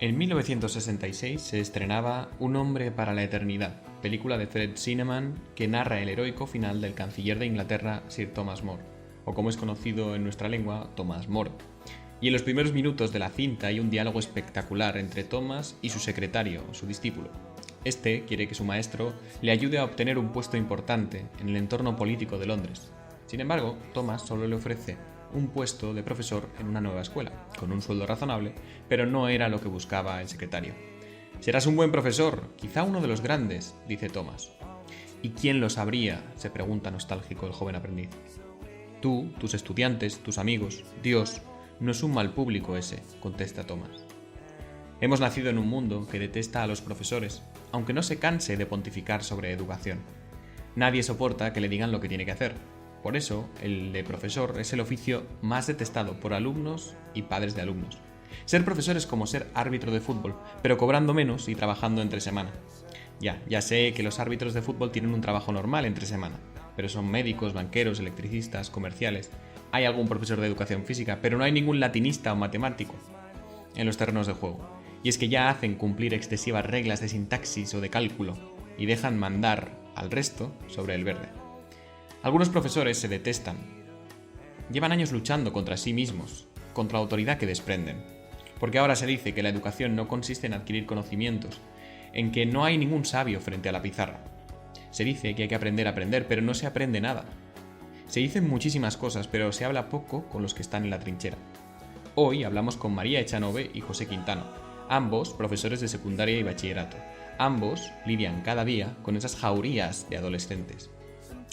En 1966 se estrenaba Un hombre para la eternidad, película de Fred Zinnemann que narra el heroico final del canciller de Inglaterra, Sir Thomas More, o como es conocido en nuestra lengua, Thomas More. Y en los primeros minutos de la cinta hay un diálogo espectacular entre Thomas y su secretario, su discípulo. Este quiere que su maestro le ayude a obtener un puesto importante en el entorno político de Londres. Sin embargo, Thomas solo le ofrece un puesto de profesor en una nueva escuela, con un sueldo razonable, pero no era lo que buscaba el secretario. «Serás un buen profesor, quizá uno de los grandes», dice Thomas. «¿Y quién lo sabría?», se pregunta nostálgico el joven aprendiz. «Tú, tus estudiantes, tus amigos, Dios, no es un mal público ese», contesta Thomas. Hemos nacido en un mundo que detesta a los profesores, aunque no se canse de pontificar sobre educación. Nadie soporta que le digan lo que tiene que hacer. Por eso, el de profesor es el oficio más detestado por alumnos y padres de alumnos. Ser profesor es como ser árbitro de fútbol, pero cobrando menos y trabajando entre semana. Ya sé que los árbitros de fútbol tienen un trabajo normal entre semana, pero son médicos, banqueros, electricistas, comerciales. Hay algún profesor de educación física, pero no hay ningún latinista o matemático en los terrenos de juego. Y es que ya hacen cumplir excesivas reglas de sintaxis o de cálculo y dejan mandar al resto sobre el verde. Algunos profesores se detestan. Llevan años luchando contra sí mismos, contra la autoridad que desprenden. Porque ahora se dice que la educación no consiste en adquirir conocimientos, en que no hay ningún sabio frente a la pizarra. Se dice que hay que aprender a aprender, pero no se aprende nada. Se dicen muchísimas cosas, pero se habla poco con los que están en la trinchera. Hoy hablamos con María Echanove y José Quintano, ambos profesores de secundaria y bachillerato. Ambos lidian cada día con esas jaurías de adolescentes.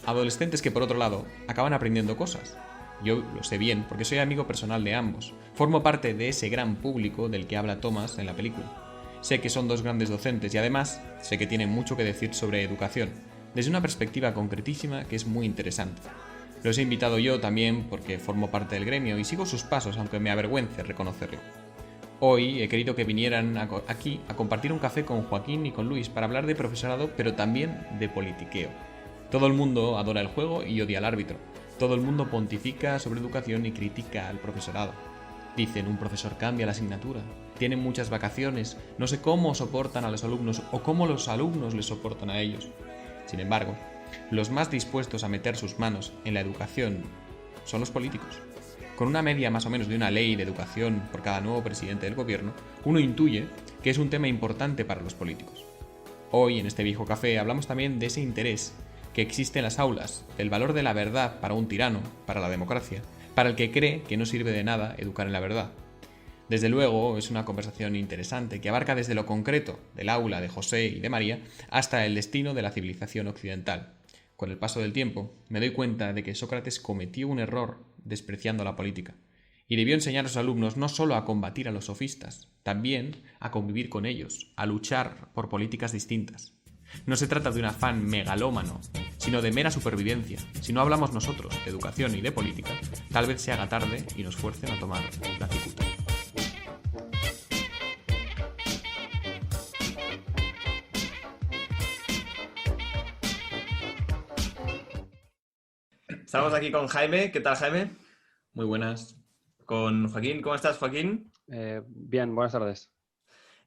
Adolescentes que, por otro lado, acaban aprendiendo cosas. Yo lo sé bien porque soy amigo personal de ambos. Formo parte de ese gran público del que habla Thomas en la película. Sé que son dos grandes docentes y además sé que tienen mucho que decir sobre educación, desde una perspectiva concretísima que es muy interesante. Los he invitado yo también porque formo parte del gremio y sigo sus pasos, aunque me avergüence reconocerlo. Hoy he querido que vinieran aquí a compartir un café con Joaquín y con Luis para hablar de profesorado, pero también de politiqueo. Todo el mundo adora el juego y odia al árbitro. Todo el mundo pontifica sobre educación y critica al profesorado. Dicen, un profesor cambia la asignatura, tienen muchas vacaciones, no sé cómo soportan a los alumnos o cómo los alumnos les soportan a ellos. Sin embargo, los más dispuestos a meter sus manos en la educación son los políticos. Con una media más o menos de una ley de educación por cada nuevo presidente del gobierno, uno intuye que es un tema importante para los políticos. Hoy, en este viejo café, hablamos también de ese interés que existe en las aulas, del valor de la verdad para un tirano, para la democracia, para el que cree que no sirve de nada educar en la verdad. Desde luego, es una conversación interesante que abarca desde lo concreto del aula de José y de María hasta el destino de la civilización occidental. Con el paso del tiempo, me doy cuenta de que Sócrates cometió un error despreciando la política, y debió enseñar a sus alumnos no solo a combatir a los sofistas, también a convivir con ellos, a luchar por políticas distintas. No se trata de un afán megalómano, sino de mera supervivencia. Si no hablamos nosotros de educación y de política, tal vez se haga tarde y nos fuercen a tomar la cicuta. Estamos aquí con Jaime. ¿Qué tal, Jaime? Muy buenas. Con Joaquín. ¿Cómo estás, Joaquín? Bien, buenas tardes.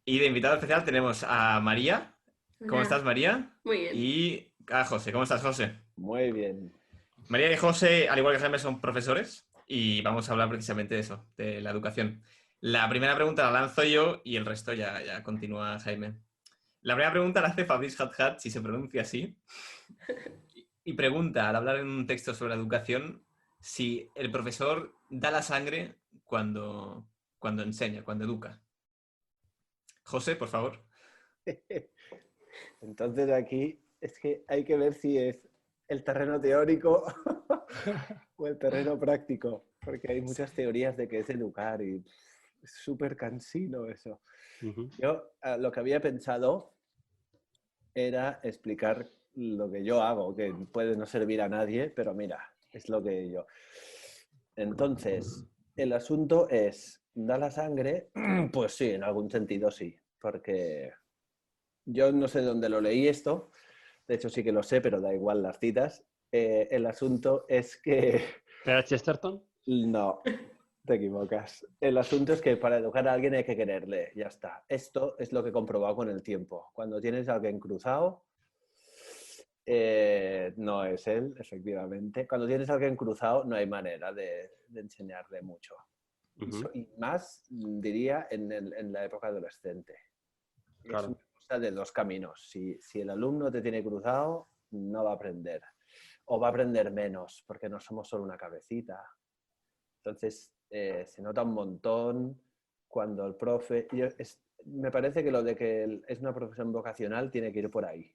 Y de invitado especial tenemos a María. ¿Cómo Hola. estás, María? Muy bien. Y a José. ¿Cómo estás, José? Muy bien. María y José, al igual que Jaime, son profesores y vamos a hablar precisamente de eso, de la educación. La primera pregunta la lanzo yo y el resto ya continúa Jaime. La primera pregunta la hace Fabrice Hathat, si se pronuncia así, y pregunta, al hablar en un texto sobre la educación, si el profesor da la sangre cuando enseña, cuando educa. José, por favor. Entonces aquí es que hay que ver si es el terreno teórico o el terreno práctico, porque hay muchas teorías de qué es educar y es súper cansino eso. Yo lo que había pensado era explicar lo que yo hago, que puede no servir a nadie, pero mira, es lo que yo... Entonces, el asunto es, ¿da la sangre? Pues sí, en algún sentido sí, porque yo no sé dónde lo leí esto, de hecho sí que lo sé, pero da igual las citas. El asunto es que... ¿Era Chesterton? No, Te equivocas. El asunto es que para educar a alguien hay que quererle, ya está. Esto es lo que he comprobado con el tiempo. Cuando tienes a alguien cruzado, no es él, efectivamente. Cuando tienes a alguien cruzado, no hay manera de enseñarle mucho. Y más, diría, en la época adolescente. Claro. Es una cosa de dos caminos. Si el alumno te tiene cruzado, no va a aprender. O va a aprender menos, porque no somos solo una cabecita. Entonces, se nota un montón cuando el profe... me parece que lo de que es una profesión vocacional tiene que ir por ahí,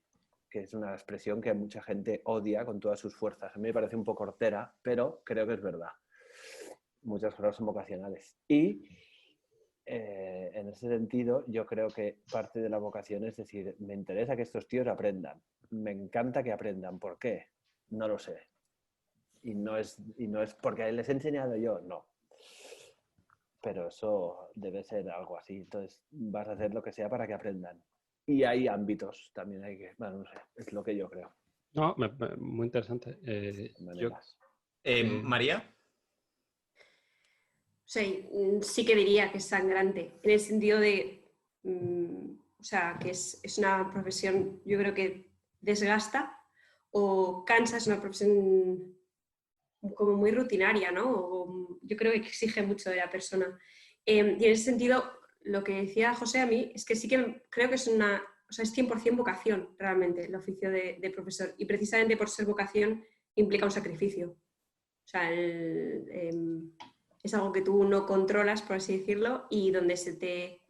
que es una expresión que mucha gente odia con todas sus fuerzas. A mí me parece un poco hortera, pero creo que es verdad. Muchas cosas son vocacionales. Y en ese sentido, yo creo que parte de la vocación es decir, me interesa que estos tíos aprendan. Me encanta que aprendan. ¿Por qué? No lo sé. Y no es porque les he enseñado yo, no. Pero eso debe ser algo así. Entonces vas a hacer lo que sea para que aprendan. Y hay ámbitos también, hay que, bueno, no sé, es lo que yo creo. No, muy interesante. María. O sea, sí que diría que es sangrante, en el sentido de, o sea, que es una profesión, yo creo que desgasta o cansa, es una profesión como muy rutinaria, ¿no? O yo creo que exige mucho de la persona. Y en ese sentido, lo que decía José a mí es que sí que creo que es o sea, es 100% vocación realmente el oficio de profesor. Y precisamente por ser vocación implica un sacrificio. O sea, es algo que tú no controlas, por así decirlo, y donde se te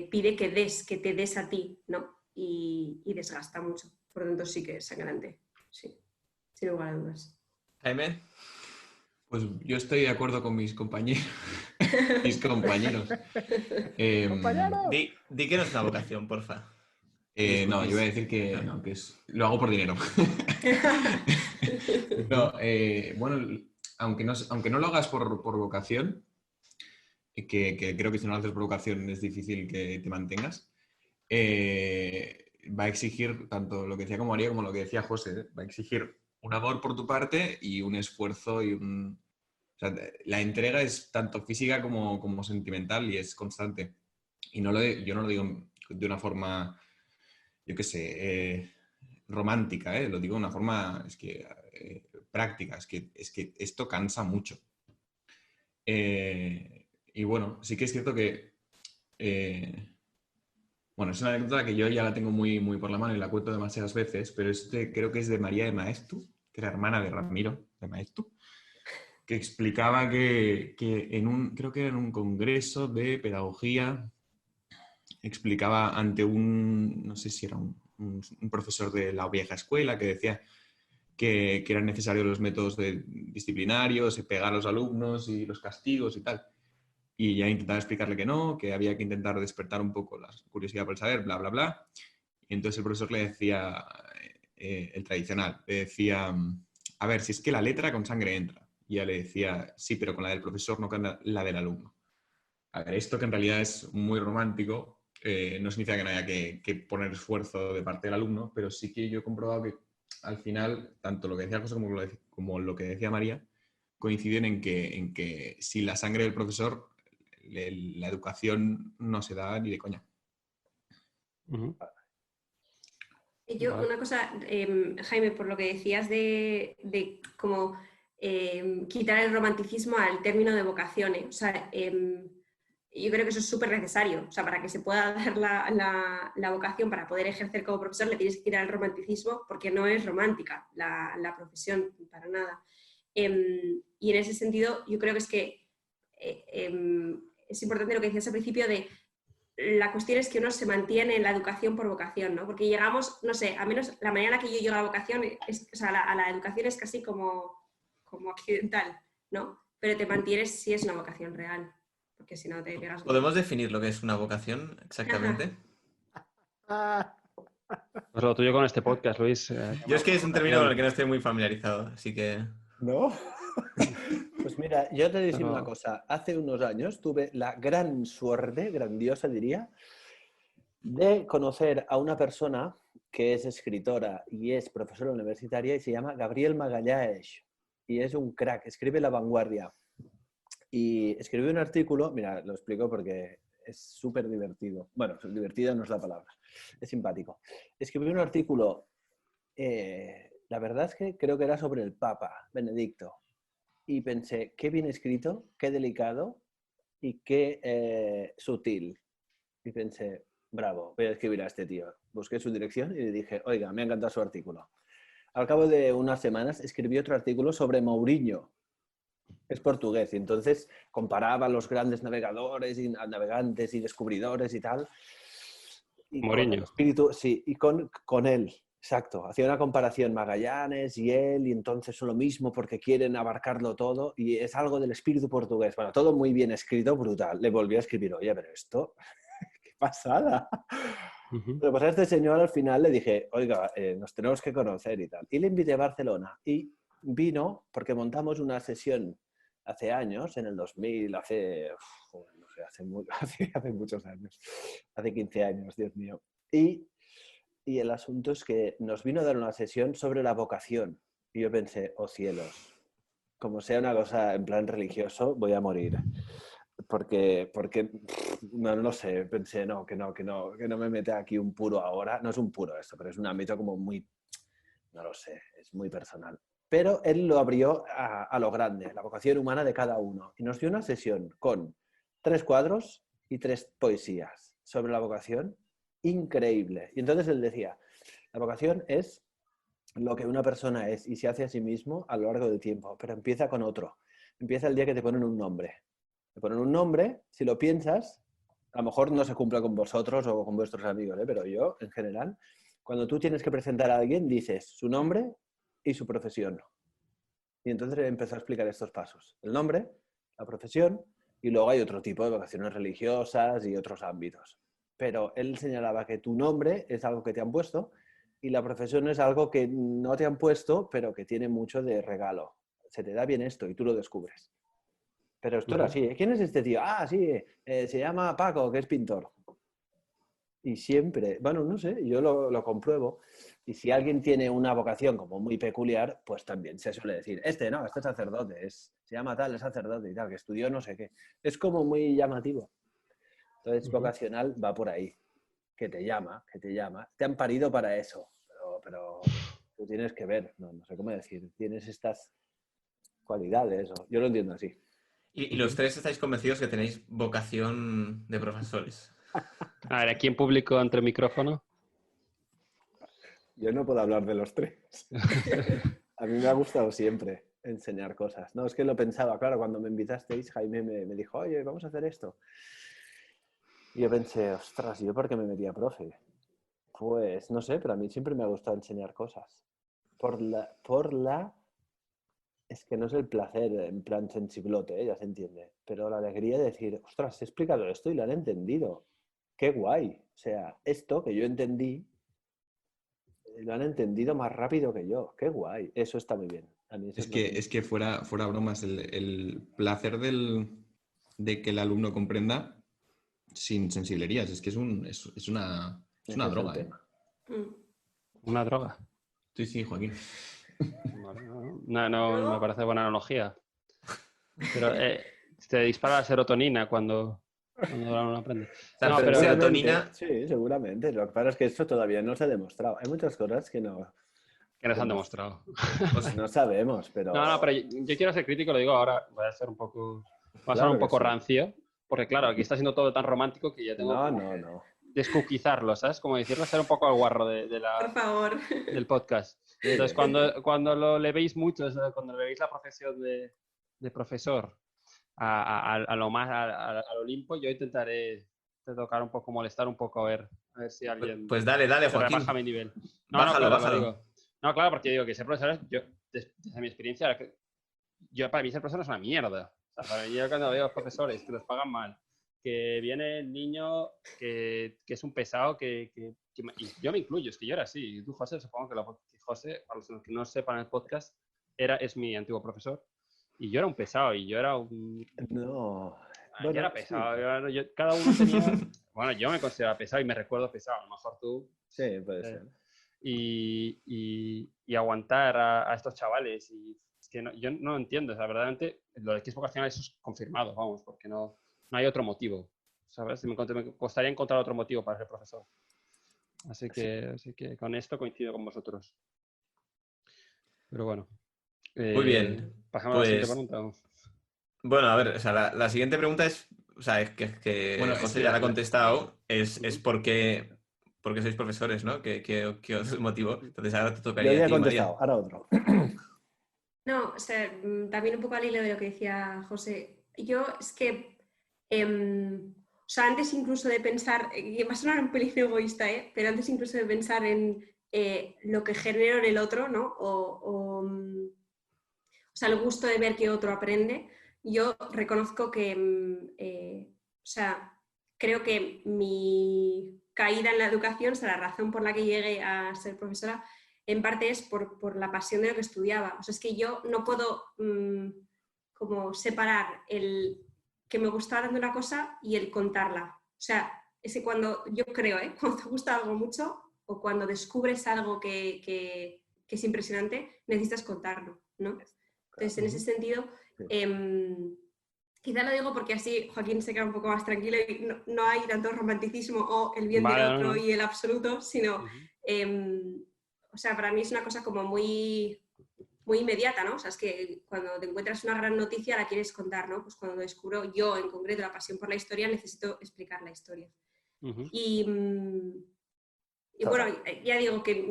pide que te des a ti, ¿no? Y desgasta mucho. Por lo tanto, sí que es sangrante. Sí, sin lugar a dudas. Jaime. Pues yo estoy de acuerdo con mis compañeros. Compañeros. Di que no es una vocación, porfa. No, yo voy a decir que no, que lo hago por dinero. No, bueno, aunque no lo hagas por vocación, que creo que si no lo haces por vocación es difícil que te mantengas, va a exigir tanto lo que decía como María como lo que decía José, va a exigir un amor por tu parte y un esfuerzo y o sea, la entrega es tanto física como sentimental y es constante. Y yo no lo digo de una forma, yo qué sé, romántica, lo digo de una forma práctica, es que esto cansa mucho. Y bueno, sí que es cierto que bueno, es una anécdota que yo ya la tengo muy, muy por la mano y la cuento demasiadas veces, pero creo que es de María de Maestu, que era hermana de Ramiro de Maestu, que explicaba que creo que era en un congreso de pedagogía, explicaba ante no sé si era un profesor de la vieja escuela, que decía que eran necesarios los métodos disciplinarios, pegar a los alumnos y los castigos y tal. Y ya intentaba explicarle que no, que había que intentar despertar un poco la curiosidad por el saber, bla, bla, bla. Y entonces el profesor le decía, el tradicional, le decía, a ver, si es que la letra con sangre entra. Y ella le decía, sí, pero con la del profesor, no con la del alumno. A ver, esto que en realidad es muy romántico, no significa que no haya que poner esfuerzo de parte del alumno, pero sí que yo he comprobado que al final, tanto lo que decía José como lo que decía María, coinciden en que sin la sangre del profesor, la educación no se da ni de coña. Yo, una cosa, Jaime, por lo que decías de como quitar el romanticismo al término de vocaciones, o sea, yo creo que eso es súper necesario, o sea, para que se pueda dar la vocación, para poder ejercer como profesor, le tienes que quitar el romanticismo porque no es romántica la profesión, para nada. Y en ese sentido, yo creo que es importante lo que decías al principio de la cuestión es que uno se mantiene en la educación por vocación, ¿no? Porque llegamos, no sé, al menos la manera en la que yo llego a la vocación, o sea, a la educación es casi como accidental, ¿no? Pero te mantienes si es una vocación real, porque si no te pegas... ¿Podemos definir lo que es una vocación exactamente? Pues lo tuyo con este podcast, Luis. Yo es que es un término con el que no estoy muy familiarizado, así que... ¿No? Pues mira, yo te digo Pero... una cosa. Hace unos años tuve la gran suerte, grandiosa diría, de conocer a una persona que es escritora y es profesora universitaria y se llama Gabriel Magalhães. Y es un crack, escribe La Vanguardia. Y escribí un artículo, mira, lo explico porque es súper divertido. Bueno, divertido no es la palabra, es simpático. Escribí un artículo, la verdad es que creo que era sobre el Papa Benedicto. Y pensé, qué bien escrito, qué delicado y qué sutil. Y pensé, bravo, voy a escribir a este tío. Busqué su dirección y le dije, oiga, me ha encantado su artículo. Al cabo de unas semanas escribí otro artículo sobre Mourinho. Es portugués y entonces comparaba los grandes navegadores y navegantes y descubridores y tal. Y con el Mourinho. espíritu, sí, y con él, exacto. Hacía una comparación Magallanes y él, y entonces son lo mismo porque quieren abarcarlo todo y es algo del espíritu portugués. Bueno, todo muy bien escrito, brutal. Le volví a escribir, oye, pero esto, qué pasada. Ujú. Pero pues a este señor al final le dije, oiga, nos tenemos que conocer y tal. Y le invité a Barcelona y vino porque montamos una sesión hace años, en el 2000, no sé, hace muchos años, hace 15 años, Dios mío. Y el asunto es que nos vino a dar una sesión sobre la vocación. Y yo pensé, oh cielos, como sea una cosa en plan religioso, voy a morir. Porque no lo sé, pensé, que no me mete aquí un puro ahora. No es un puro esto, pero es un ámbito como muy, no lo sé, es muy personal. Pero él lo abrió a lo grande, la vocación humana de cada uno. Y nos dio una sesión con 3 cuadros y 3 poesías sobre la vocación, increíble. Y entonces él decía, la vocación es lo que una persona es y se hace a sí mismo a lo largo del tiempo, pero empieza con otro. Empieza el día que te ponen un nombre. Te ponen un nombre, si lo piensas, a lo mejor no se cumple con vosotros o con vuestros amigos, pero yo, en general, cuando tú tienes que presentar a alguien, dices su nombre y su profesión. Y entonces empezó a explicar estos pasos. El nombre, la profesión, y luego hay otro tipo de vocaciones religiosas y otros ámbitos. Pero él señalaba que tu nombre es algo que te han puesto y la profesión es algo que no te han puesto, pero que tiene mucho de regalo. Se te da bien esto y tú lo descubres. Pero esto era así. ¿Quién es este tío? Ah, sí, se llama Paco, que es pintor. Y siempre, bueno, no sé, yo lo compruebo. Y si alguien tiene una vocación como muy peculiar, pues también se suele decir, este es sacerdote, se llama tal, es sacerdote y tal, que estudió no sé qué. Es como muy llamativo. Entonces, vocacional va por ahí, que te llama. Te han parido para eso, pero tú tienes que ver, no sé cómo decir, tienes estas cualidades, yo lo entiendo así. Y los tres estáis convencidos que tenéis vocación de profesores. A ver, aquí en público entre micrófono. Yo no puedo hablar de los tres. A mí me ha gustado siempre enseñar cosas. No, es que lo pensaba, claro, cuando me invitasteis, Jaime me dijo, oye, vamos a hacer esto. Y yo pensé, ostras, ¿yo por qué me metí a profe? Pues no sé, pero a mí siempre me ha gustado enseñar cosas. Es que no es el placer en plan sensiblote, ya se entiende, pero la alegría de decir, ostras, he explicado esto y lo han entendido. Qué guay. O sea, esto que yo entendí, lo han entendido más rápido que yo. Qué guay. Eso está muy bien. A mí eso Es que fuera bromas, el placer de que el alumno comprenda sin sensiblerías, es que es una ese es el droga, ¿eh? tema. Una droga. Sí, Joaquín. No me parece buena analogía. Pero te dispara la serotonina cuando uno aprende. sea, No, pero pero serotonina- Sí, seguramente. Lo que pasa es que esto todavía no se ha demostrado. Hay muchas cosas que no, que nos han demostrado. Pues, no sabemos, pero... No, pero yo quiero ser crítico, lo digo ahora, voy a ser un poco, voy a ser Claro un que poco sí. rancio, porque claro, aquí está siendo todo tan romántico que ya tengo No. descuquizarlo, ¿sabes? Como decirlo, ser un poco el guarro Por favor. del podcast. Muy Entonces, bien. cuando le veis mucho, cuando le veis la profesión de profesor a lo más, al Olimpo, yo intentaré tocar un poco, molestar un poco, a ver si alguien pues dale, se Joaquín. rebaja mi nivel. No, Bájalo, claro, lo bájalo. digo. No, claro, porque digo que ser profesor, yo, desde mi experiencia, para mí ser profesor es una mierda. O sea, para mí, yo cuando veo a los profesores que los pagan mal, que viene el niño que es un pesado, y yo me incluyo, es que yo era así. Y tú, José, supongo que José, para los que no sepan el podcast, es mi antiguo profesor. Y yo era un pesado, y yo era un... No. Yo Bueno, era sí. pesado, cada uno tenía... Bueno, yo me consideraba pesado y me recuerdo pesado, a lo mejor tú... Sí, puede ser. Y aguantar a estos chavales y es que yo no lo entiendo. O sea, verdaderamente, lo de que es vocacional eso es confirmado, vamos, porque no hay otro motivo. ¿Sabes? Me costaría encontrar otro motivo para ser profesor. Así que con esto coincido con vosotros. Pero bueno. Muy bien. Pasamos a la siguiente Pues, pregunta. bueno, a ver, o sea, la siguiente pregunta es, o sea, es que Bueno, José espera, ya la ha contestado, es Ujú. por qué sois profesores, ¿no? ¿Qué os motivó? Entonces ahora te Yo tocaría a ya he ti, María. contestado, ahora otro. No, o sea, también un poco al hilo de lo que decía José. Yo es que, o sea, antes incluso de pensar, que va a sonar un pelín egoísta, pero antes incluso de pensar en lo que genero en el otro, ¿no? O sea, el gusto de ver que otro aprende, yo reconozco que, o sea, creo que mi caída en la educación, o sea, la razón por la que llegué a ser profesora, en parte es por la pasión de lo que estudiaba. O sea, es que yo no puedo como separar el que me gusta hablando una cosa y el contarla. O sea, es que cuando, yo creo, cuando te gusta algo mucho o cuando descubres algo que es impresionante, necesitas contarlo, ¿no? Entonces, en ese sentido, Sí. quizá lo digo porque así Joaquín se queda un poco más tranquilo y no hay tanto romanticismo o el bien del Vale, otro no. y el absoluto, sino, Ujú. o sea, para mí es una cosa como muy, muy inmediata, ¿no? O sea, es que cuando te encuentras una gran noticia la quieres contar, ¿no? Pues cuando descubro yo en concreto la pasión por la historia, necesito explicar la historia. Ujú. Y bueno, ya digo que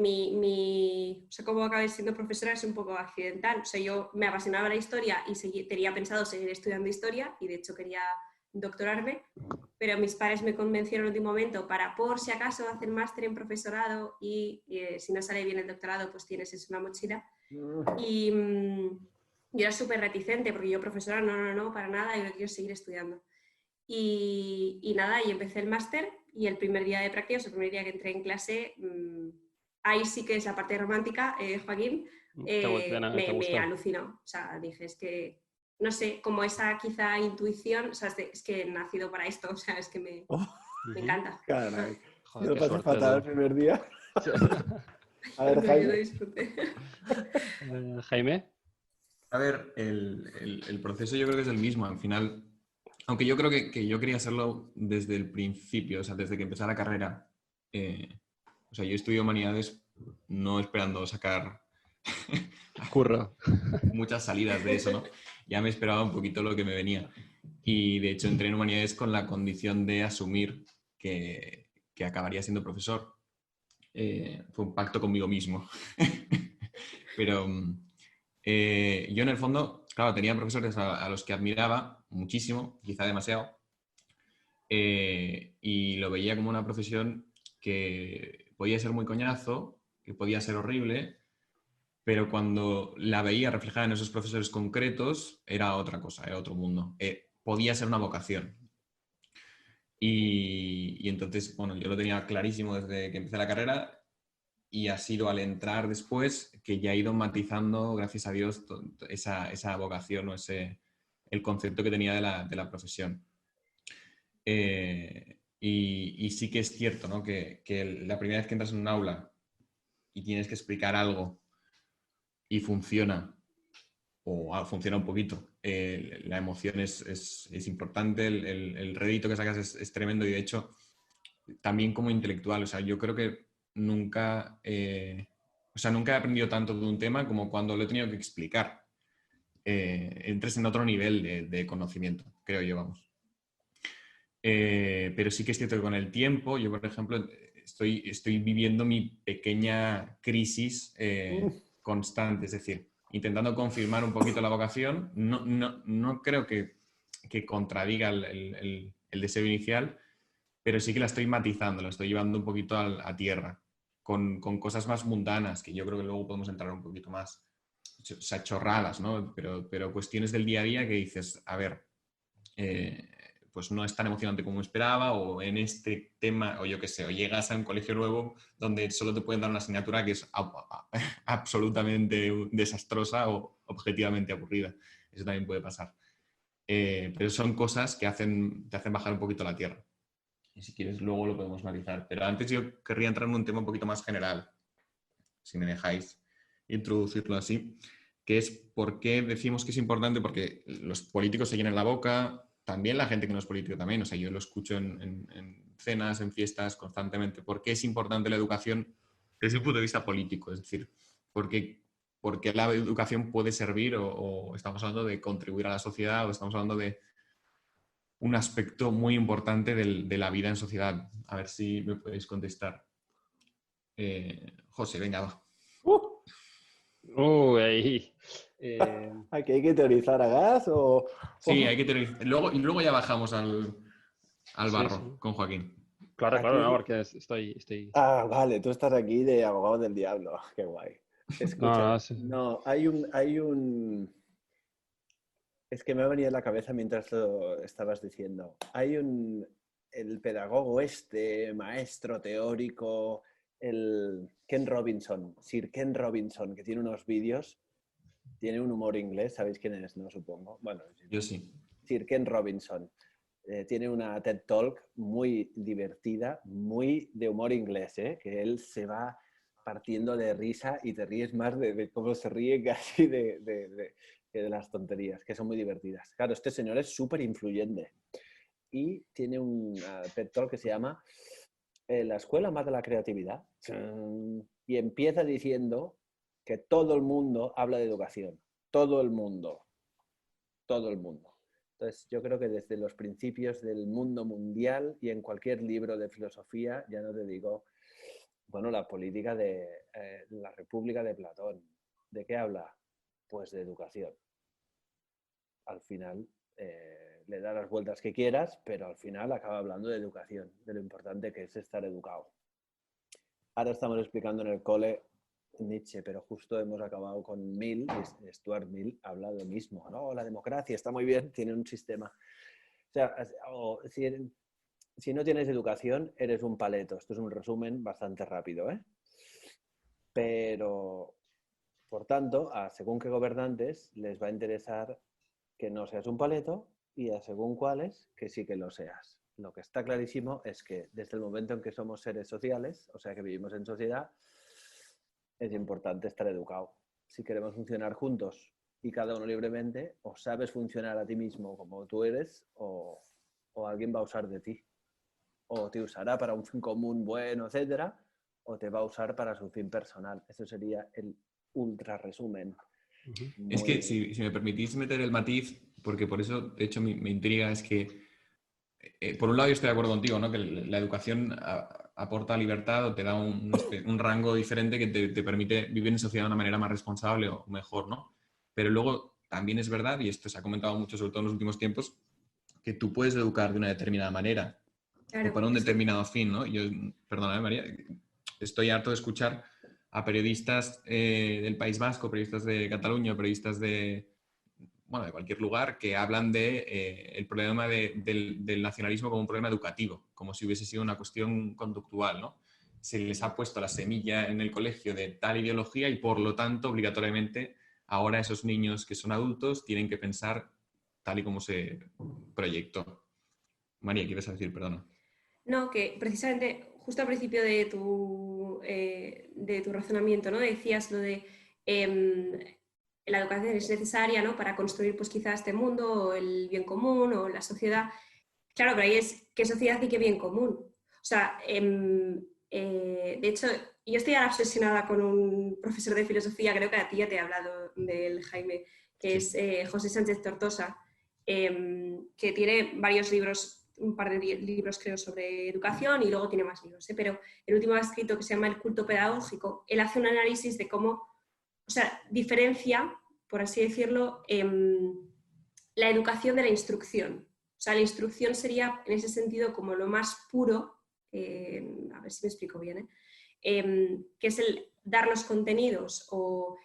o sea, cómo acabé siendo profesora es un poco accidental. O sea, yo me apasionaba la historia y tenía pensado seguir estudiando historia y de hecho quería doctorarme, pero mis padres me convencieron en el último momento para, por si acaso, hacer máster en profesorado y si no sale bien el doctorado, pues tienes eso en la mochila. Y yo era súper reticente porque yo profesora, no, para nada, yo quiero seguir estudiando. Y nada, y empecé el máster y el primer día de prácticas, el primer día que entré en clase, ahí sí que es la parte romántica, Joaquín, ¿Te me gustó? alucinó. O sea, dije, es que, no sé, como esa quizá intuición, o sea, es que he nacido para esto, o sea, es que me Ujú. encanta. Caray, Joder, yo lo qué pasé suerte, fatal el tú. primer día. A ver, No, yo lo Jaime. disfruté. Jaime. A ver, el proceso yo creo que es el mismo. Al final, aunque yo creo que yo quería hacerlo desde el principio, o sea, desde que empecé la carrera. O sea, yo estudio humanidades no esperando sacar Curro. muchas salidas de eso, ¿no? Ya me esperaba un poquito lo que me venía. Y de hecho entré en humanidades con la condición de asumir que acabaría siendo profesor. Fue un pacto conmigo mismo. Pero yo en el fondo, claro, tenía profesores a los que admiraba muchísimo, quizá demasiado, y lo veía como una profesión que podía ser muy coñazo, que podía ser horrible, pero cuando la veía reflejada en esos profesores concretos, era otra cosa, era otro mundo. Podía ser una vocación. Y entonces, bueno, yo lo tenía clarísimo desde que empecé la carrera y ha sido al entrar después que ya he ido matizando, gracias a Dios, esa vocación o el concepto que tenía de la profesión. Y sí que es cierto, ¿no? que la primera vez que entras en un aula y tienes que explicar algo y funciona, o funciona un poquito, la emoción es importante, el rédito que sacas es tremendo y de hecho también como intelectual, o sea, yo creo que nunca, o sea, nunca he aprendido tanto de un tema como cuando lo he tenido que explicar. Entres en otro nivel de conocimiento, creo yo, vamos. Pero sí que es cierto que con el tiempo, yo por ejemplo, estoy viviendo mi pequeña crisis constante, es decir, intentando confirmar un poquito la vocación. No creo que contradiga el deseo inicial, pero sí que la estoy matizando, la estoy llevando un poquito a tierra, con cosas más mundanas, que yo creo que luego podemos entrar un poquito más, o sea, chorradas, ¿no? Pero cuestiones del día a día que dices, a ver, pues no es tan emocionante como esperaba, o en este tema, o yo qué sé, o llegas a un colegio nuevo donde solo te pueden dar una asignatura que es absolutamente desastrosa o objetivamente aburrida. Eso también puede pasar. Pero son cosas que te hacen bajar un poquito la tierra. Y si quieres, luego lo podemos analizar. Pero antes yo querría entrar en un tema un poquito más general, si me dejáis introducirlo así, que es por qué decimos que es importante, porque los políticos se llenan la boca, también la gente que no es político también, o sea, yo lo escucho en cenas, en fiestas constantemente, por qué es importante la educación desde un punto de vista político, es decir, porque la educación puede servir o estamos hablando de contribuir a la sociedad o estamos hablando de un aspecto muy importante de la vida en sociedad. A ver si me podéis contestar. José, venga, va. Ahí. ¿Aquí hay que teorizar a gas o...? Sí, hay que tener... y luego ya bajamos al Sí, barro sí. con Joaquín. Claro, Aquí- no, porque estoy... Ah, vale, tú estás aquí de abogado del diablo. Qué guay. Escucha, sí. no, hay un... Es que me ha venido a la cabeza mientras lo estabas diciendo. El pedagogo maestro teórico, el Ken Robinson, Sir Ken Robinson, que tiene unos vídeos, tiene un humor inglés, ¿sabéis quién es? No, supongo. Bueno, Yo sí. Sir Ken Robinson. Tiene una TED Talk muy divertida, muy de humor inglés, que él se va partiendo de risa y te ríes más de cómo se ríe casi de las tonterías, que son muy divertidas. Claro, este señor es súper influyente y tiene una TED Talk que se llama La escuela mata la creatividad. Y empieza diciendo que todo el mundo habla de educación. Todo el mundo. Todo el mundo. Entonces, yo creo que desde los principios del mundo mundial y en cualquier libro de filosofía, ya no te digo, bueno, la política de la República de Platón, ¿de qué habla? Pues de educación. Al final, le da las vueltas que quieras, pero al final acaba hablando de educación, de lo importante que es estar educado. Ahora estamos explicando en el cole Nietzsche, pero justo hemos acabado con Mill, y Stuart Mill habla de lo mismo. No, la democracia está muy bien, tiene un sistema. O sea, si no tienes educación, eres un paleto. Esto es un resumen bastante rápido, ¿eh? Pero, por tanto, a según qué gobernantes les va a interesar que no seas un paleto y a según cuáles que sí que lo seas. Lo que está clarísimo es que desde el momento en que somos seres sociales, o sea que vivimos en sociedad, es importante estar educado. Si queremos funcionar juntos y cada uno libremente, o sabes funcionar a ti mismo como tú eres, o alguien va a usar de ti. O te usará para un fin común bueno, etcétera, o te va a usar para su fin personal. Eso sería el ultra resumen. Es que si me permitís meter el matiz, porque por eso, de hecho, me intriga, es que, por un lado, yo estoy de acuerdo contigo, ¿no? Que la educación aporta libertad o te da un rango diferente que te permite vivir en sociedad de una manera más responsable o mejor, ¿no? Pero luego también es verdad, y esto se ha comentado mucho, sobre todo en los últimos tiempos, que tú puedes educar de una determinada manera o para un determinado fin, ¿no? Yo, perdóname, María, estoy harto de escuchar a periodistas del País Vasco, periodistas de Cataluña, periodistas de cualquier lugar que hablan de el problema del nacionalismo como un problema educativo, como si hubiese sido una cuestión conductual, ¿no? Se les ha puesto la semilla en el colegio de tal ideología y por lo tanto, obligatoriamente, ahora esos niños que son adultos tienen que pensar tal y como se proyectó. María, ¿qué ibas a decir? Perdona. No, que precisamente justo al principio de tu razonamiento, ¿no? Decías lo de la educación es necesaria, ¿no? Para construir pues quizá este mundo o el bien común o la sociedad. Claro, pero ahí es qué sociedad y qué bien común. O sea, de hecho, yo estoy ahora obsesionada con un profesor de filosofía, creo que a ti ya te he hablado del Jaime, que Sí. es José Sánchez Tortosa, que tiene varios libros, un par de libros creo sobre educación y luego tiene más libros, pero el último ha escrito que se llama El culto pedagógico. Él hace un análisis de cómo, o sea, diferencia, por así decirlo, la educación de la instrucción. O sea, la instrucción sería en ese sentido como lo más puro, a ver si me explico bien, que es el dar los contenidos o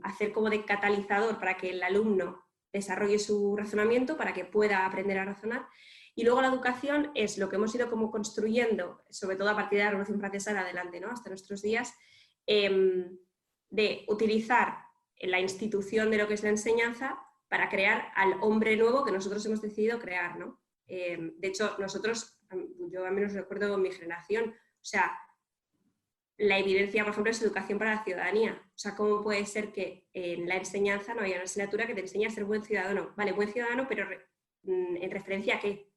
hacer como de catalizador para que el alumno desarrolle su razonamiento, para que pueda aprender a razonar. Y luego la educación es lo que hemos ido como construyendo, sobre todo a partir de la Revolución Francesa en adelante, ¿no? Hasta nuestros días, de utilizar la institución de lo que es la enseñanza para crear al hombre nuevo que nosotros hemos decidido crear, ¿no? De hecho, nosotros, yo al menos recuerdo mi generación, o sea, la evidencia, por ejemplo, es educación para la ciudadanía. O sea, ¿cómo puede ser que en la enseñanza no haya una asignatura que te enseñe a ser buen ciudadano? Vale, buen ciudadano, pero ¿en referencia a qué?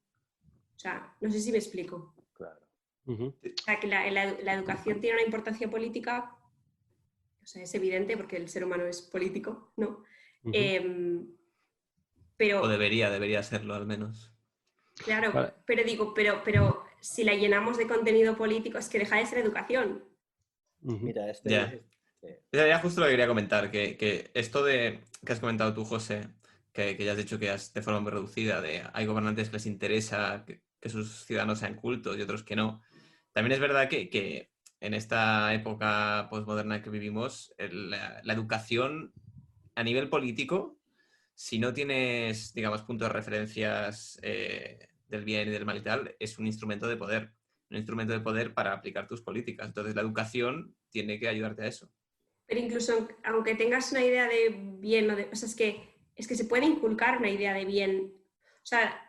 O sea, no sé si me explico. Claro. Ujú. O sea, que la educación tiene una importancia política, o sea, es evidente porque el ser humano es político, ¿no? Ujú. Pero, O debería serlo al menos. claro, Vale. pero digo, pero si la llenamos de contenido político, es que deja de ser educación. Ujú. Mira, Ya. Era justo lo que quería comentar, que esto de que has comentado tú, José, que ya has dicho que de forma muy reducida, de hay gobernantes que les interesa que sus ciudadanos sean cultos y otros que no. También es verdad que en esta época posmoderna que vivimos, la educación a nivel político, si no tienes, digamos, puntos de referencias del bien y del mal y tal, es un instrumento de poder. Un instrumento de poder para aplicar tus políticas. Entonces, la educación tiene que ayudarte a eso. Pero incluso aunque tengas una idea de bien, o sea, es que se puede inculcar una idea de bien. O sea,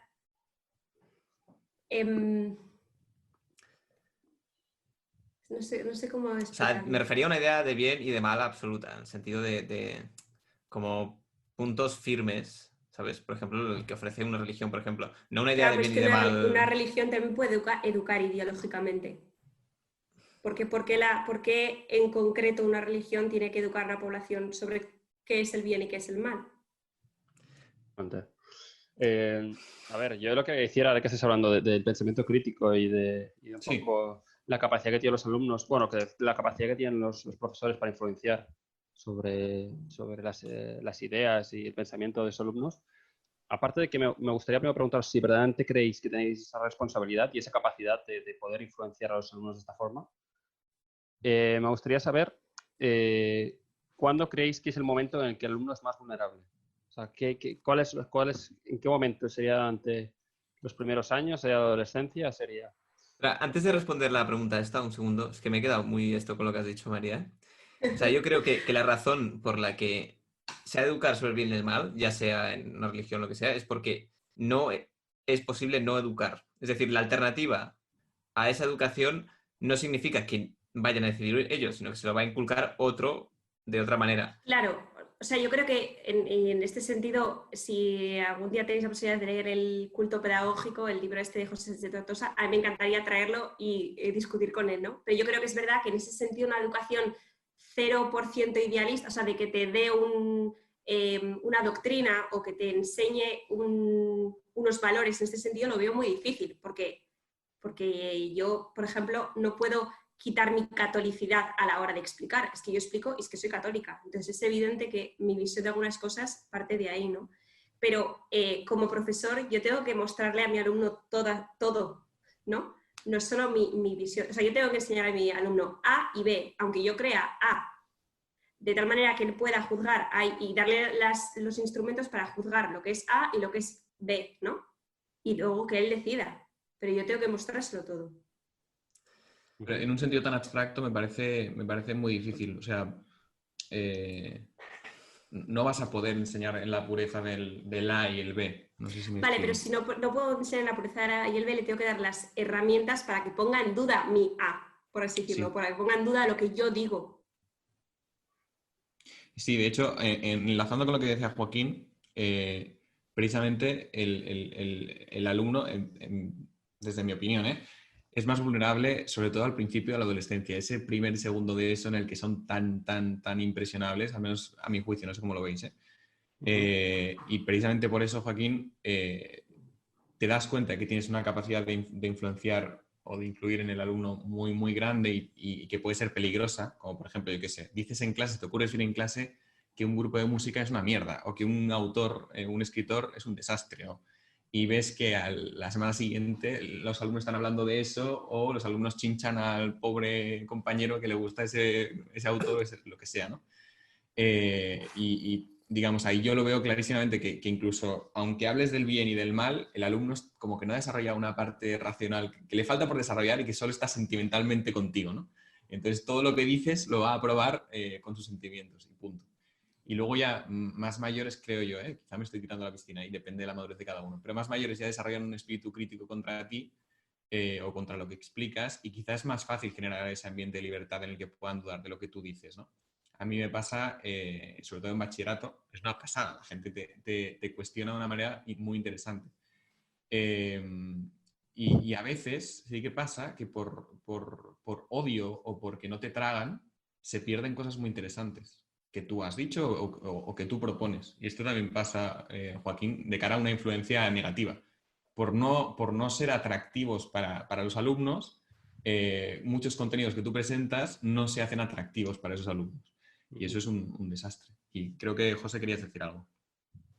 no sé cómo O sea, me explicarlo. refería a una idea de bien y de mal absoluta, en el sentido de como puntos firmes, ¿sabes? Por ejemplo, el que ofrece una religión, por ejemplo. No una idea Claro, de pero es bien y que de una mal. religión también puede educar ideológicamente. ¿Por qué en concreto una religión tiene que educar a la población sobre qué es el bien y qué es el mal? A ver, yo lo que decía ahora que estás hablando del pensamiento crítico y de un Sí. poco la capacidad que tienen los alumnos, bueno, que la capacidad que tienen los profesores para influenciar sobre las ideas y el pensamiento de los alumnos. Aparte de que me gustaría primero preguntaros si verdaderamente creéis que tenéis esa responsabilidad y esa capacidad de poder influenciar a los alumnos de esta forma. Me gustaría saber cuándo creéis que es el momento en el que el alumno es más vulnerable. O sea, ¿en qué momento sería ante los primeros años? ¿Sería adolescencia? ¿Sería? Antes de responder la pregunta esta, un segundo, es que me he quedado muy esto con lo que has dicho, María. O sea, yo creo que la razón por la que se ha de educar sobre el bien y el mal, ya sea en una religión o lo que sea, es porque no es posible no educar. Es decir, la alternativa a esa educación no significa que vayan a decidir ellos, sino que se lo va a inculcar otro de otra manera. Claro, o sea, yo creo que en este sentido, si algún día tenéis la posibilidad de leer El culto pedagógico, el libro este de José de Tortosa, a mí me encantaría traerlo y discutir con él, ¿no? Pero yo creo que es verdad que en ese sentido una educación 0% idealista, o sea, de que te dé una doctrina o que te enseñe unos valores en este sentido, lo veo muy difícil, porque yo, por ejemplo, no puedo quitar mi catolicidad a la hora de explicar. Es que yo explico y es que soy católica. Entonces es evidente que mi visión de algunas cosas parte de ahí, ¿no? Pero como profesor yo tengo que mostrarle a mi alumno todo, ¿no? No es solo mi visión. O sea, yo tengo que enseñar a mi alumno A y B, aunque yo crea A, de tal manera que él pueda juzgar A y darle los instrumentos para juzgar lo que es A y lo que es B, ¿no? Y luego que él decida. Pero yo tengo que mostrárselo todo. Pero en un sentido tan abstracto me parece muy difícil. O sea, no vas a poder enseñar en la pureza del A y el B. No sé si me Vale, pero explico. si no puedo enseñar la pureza de A y el B, le tengo que dar las herramientas para que ponga en duda mi A, por así decirlo, Sí. para que ponga en duda lo que yo digo. Sí, de hecho, enlazando con lo que decía Joaquín, precisamente el alumno, desde mi opinión, es más vulnerable, sobre todo al principio de la adolescencia, ese primer y segundo de eso en el que son tan impresionables, al menos a mi juicio, no sé cómo lo veis, ¿eh? Y precisamente por eso, Joaquín, te das cuenta de que tienes una capacidad de influenciar o de influir en el alumno muy grande y que puede ser peligrosa, como por ejemplo, yo qué sé, dices en clase, te ocurre decir en clase que un grupo de música es una mierda o que un autor, un escritor es un desastre, ¿no? Y ves que la semana siguiente los alumnos están hablando de eso o los alumnos chinchan al pobre compañero que le gusta ese autor, lo que sea, ¿no? Digamos, ahí yo lo veo clarísimamente que incluso, aunque hables del bien y del mal, el alumno es como que no ha desarrollado una parte racional que le falta por desarrollar y que solo está sentimentalmente contigo, ¿no? Entonces, todo lo que dices lo va a aprobar con sus sentimientos y punto. Y luego ya más mayores, creo yo, quizá me estoy tirando a la piscina y depende de la madurez de cada uno, pero más mayores ya desarrollan un espíritu crítico contra ti o contra lo que explicas, y quizás es más fácil generar ese ambiente de libertad en el que puedan dudar de lo que tú dices, ¿no? A mí me pasa, sobre todo en bachillerato, es una pasada, la gente te cuestiona de una manera muy interesante. Y a veces sí que pasa que por odio o porque no te tragan, se pierden cosas muy interesantes que tú has dicho o que tú propones. Y esto también pasa, Joaquín, de cara a una influencia negativa. Por no ser atractivos para los alumnos, muchos contenidos que tú presentas no se hacen atractivos para esos alumnos. Y eso es un desastre. Y creo que, José, querías decir algo.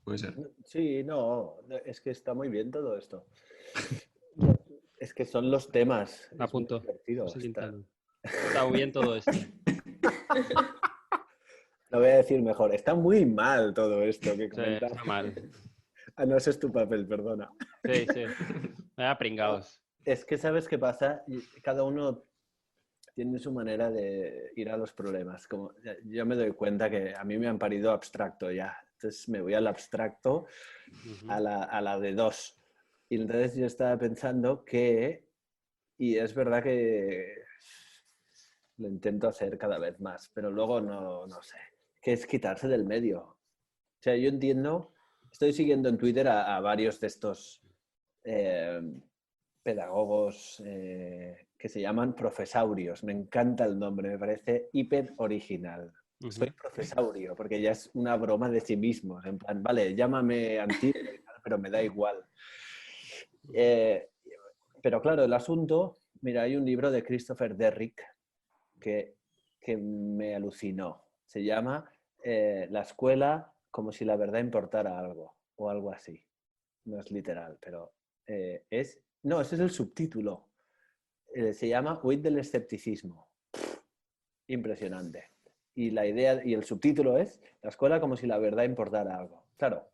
Puede ser. Sí, no, es que está muy bien todo esto. Es que son los temas. A Es muy punto. divertido. José Quintana. Está muy bien todo esto. Lo voy a decir mejor. Está muy mal todo esto que Sí, comentas. está mal. Ah, no, ese es tu papel, perdona. Sí, sí. Me da pringados. Es que sabes qué pasa. Cada uno tiene su manera de ir a los problemas. Como, yo me doy cuenta que a mí me han parido abstracto ya. Entonces me voy al abstracto a la de dos. Y entonces yo estaba pensando que, y es verdad que lo intento hacer cada vez más, pero luego no sé, que es quitarse del medio. O sea, yo entiendo, estoy siguiendo en Twitter a varios de estos pedagogos que se llaman profesaurios. Me encanta el nombre, me parece hiper original. Soy profesaurio, porque ya es una broma de sí mismos. En plan, vale, llámame antiguo, pero me da igual. Pero claro, el asunto, mira, hay un libro de Christopher Derrick que me alucinó. Se llama La escuela como si la verdad importara algo, o algo así. No es literal, pero es... No, ese es el subtítulo. Se llama Huid del escepticismo. Impresionante. Y la idea, y el subtítulo es La escuela como si la verdad importara algo. Claro.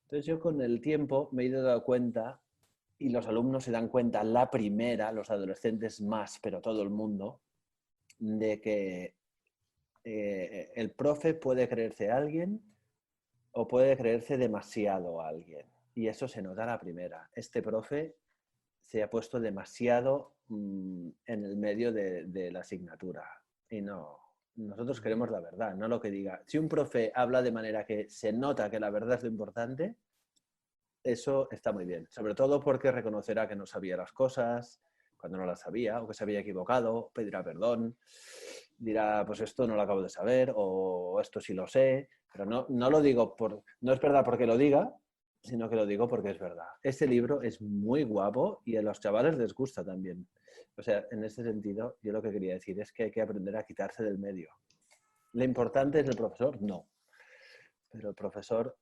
Entonces yo con el tiempo me he ido dando cuenta, y los alumnos se dan cuenta, la primera, los adolescentes más, pero todo el mundo, de que el profe puede creerse a alguien o puede creerse demasiado a alguien. Y eso se nota a la primera. Este profe se ha puesto demasiado en el medio de la asignatura. Y no, nosotros queremos la verdad, no lo que diga. Si un profe habla de manera que se nota que la verdad es lo importante, eso está muy bien. Sobre todo porque reconocerá que no sabía las cosas cuando no las sabía, o que se había equivocado, pedirá perdón, dirá, pues esto no lo acabo de saber, o esto sí lo sé, pero no lo digo no es verdad porque lo diga, sino que lo digo porque es verdad. Este libro es muy guapo y a los chavales les gusta también. O sea, en ese sentido, yo lo que quería decir es que hay que aprender a quitarse del medio. ¿Lo importante es el profesor? No. Pero el profesor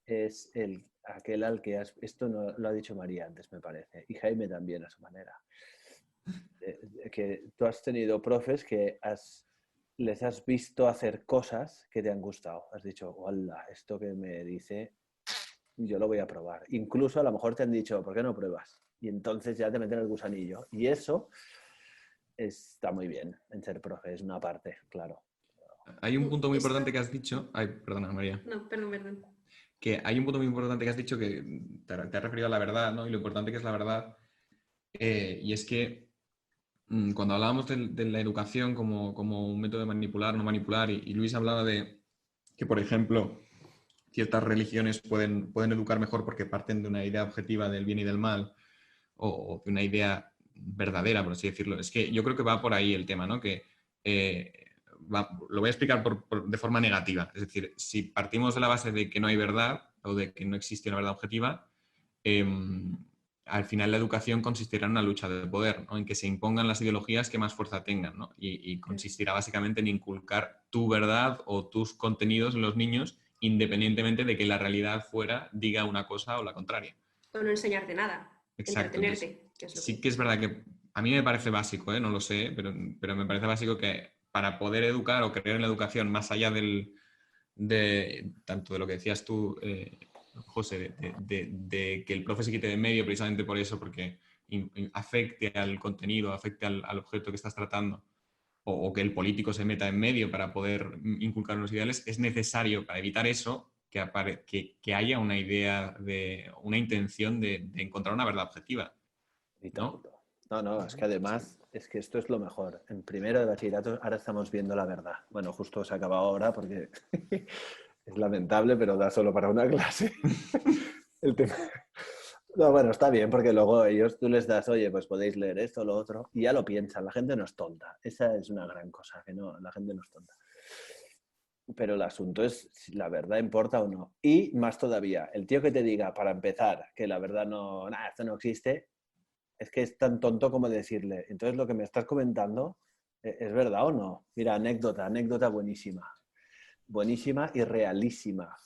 es aquel al que has... Esto no, lo ha dicho María antes, me parece, y Jaime también a su manera. Que tú has tenido profes que les has visto hacer cosas que te han gustado. Has dicho, hola, esto que me dice, yo lo voy a probar. Incluso a lo mejor te han dicho, ¿por qué no pruebas? Y entonces ya te meten el gusanillo. Y eso está muy bien en ser profe, es una parte, claro. Hay un punto muy importante que has dicho. Ay, perdona, María. No, perdón. Que hay un punto muy importante que has dicho que te has referido a la verdad, ¿no? Y lo importante que es la verdad. Y es que cuando hablábamos de la educación como un método de manipular, no manipular, y Luis hablaba de que, por ejemplo, ciertas religiones pueden educar mejor porque parten de una idea objetiva del bien y del mal, o de una idea verdadera, por así decirlo. Es que yo creo que va por ahí el tema, ¿no? Que lo voy a explicar de forma negativa. Es decir, si partimos de la base de que no hay verdad o de que no existe una verdad objetiva, al final la educación consistirá en una lucha de poder, ¿no? En que se impongan las ideologías que más fuerza tengan, ¿no? Y consistirá básicamente en inculcar tu verdad o tus contenidos en los niños, independientemente de que la realidad fuera diga una cosa o la contraria. O no enseñarte nada. Exacto. Entretenerte. Sí que es verdad que a mí me parece básico, no lo sé, pero me parece básico que para poder educar o creer en la educación más allá tanto de lo que decías tú, José, de que el profe se quite de en medio precisamente por eso, porque afecte al contenido, afecte al objeto que estás tratando, o que el político se meta en medio para poder inculcar unos ideales, es necesario para evitar eso que haya una idea, una intención de encontrar una verdad objetiva. Ni ¿no? tanto. No, es que además, es que esto es lo mejor. En primero de bachillerato ahora estamos viendo la verdad. Bueno, justo se ha acabado ahora porque es lamentable, pero da solo para una clase. El tema... No, bueno, está bien porque luego ellos, tú les das, oye, pues podéis leer esto, lo otro, y ya lo piensan. La gente no es tonta. Esa es una gran cosa, que no, la gente no es tonta. Pero el asunto es si la verdad importa o no. Y más todavía, el tío que te diga, para empezar, que la verdad no, nada, esto no existe, es que es tan tonto como decirle, entonces lo que me estás comentando, ¿es verdad o no? Mira, anécdota buenísima. Buenísima y realísima.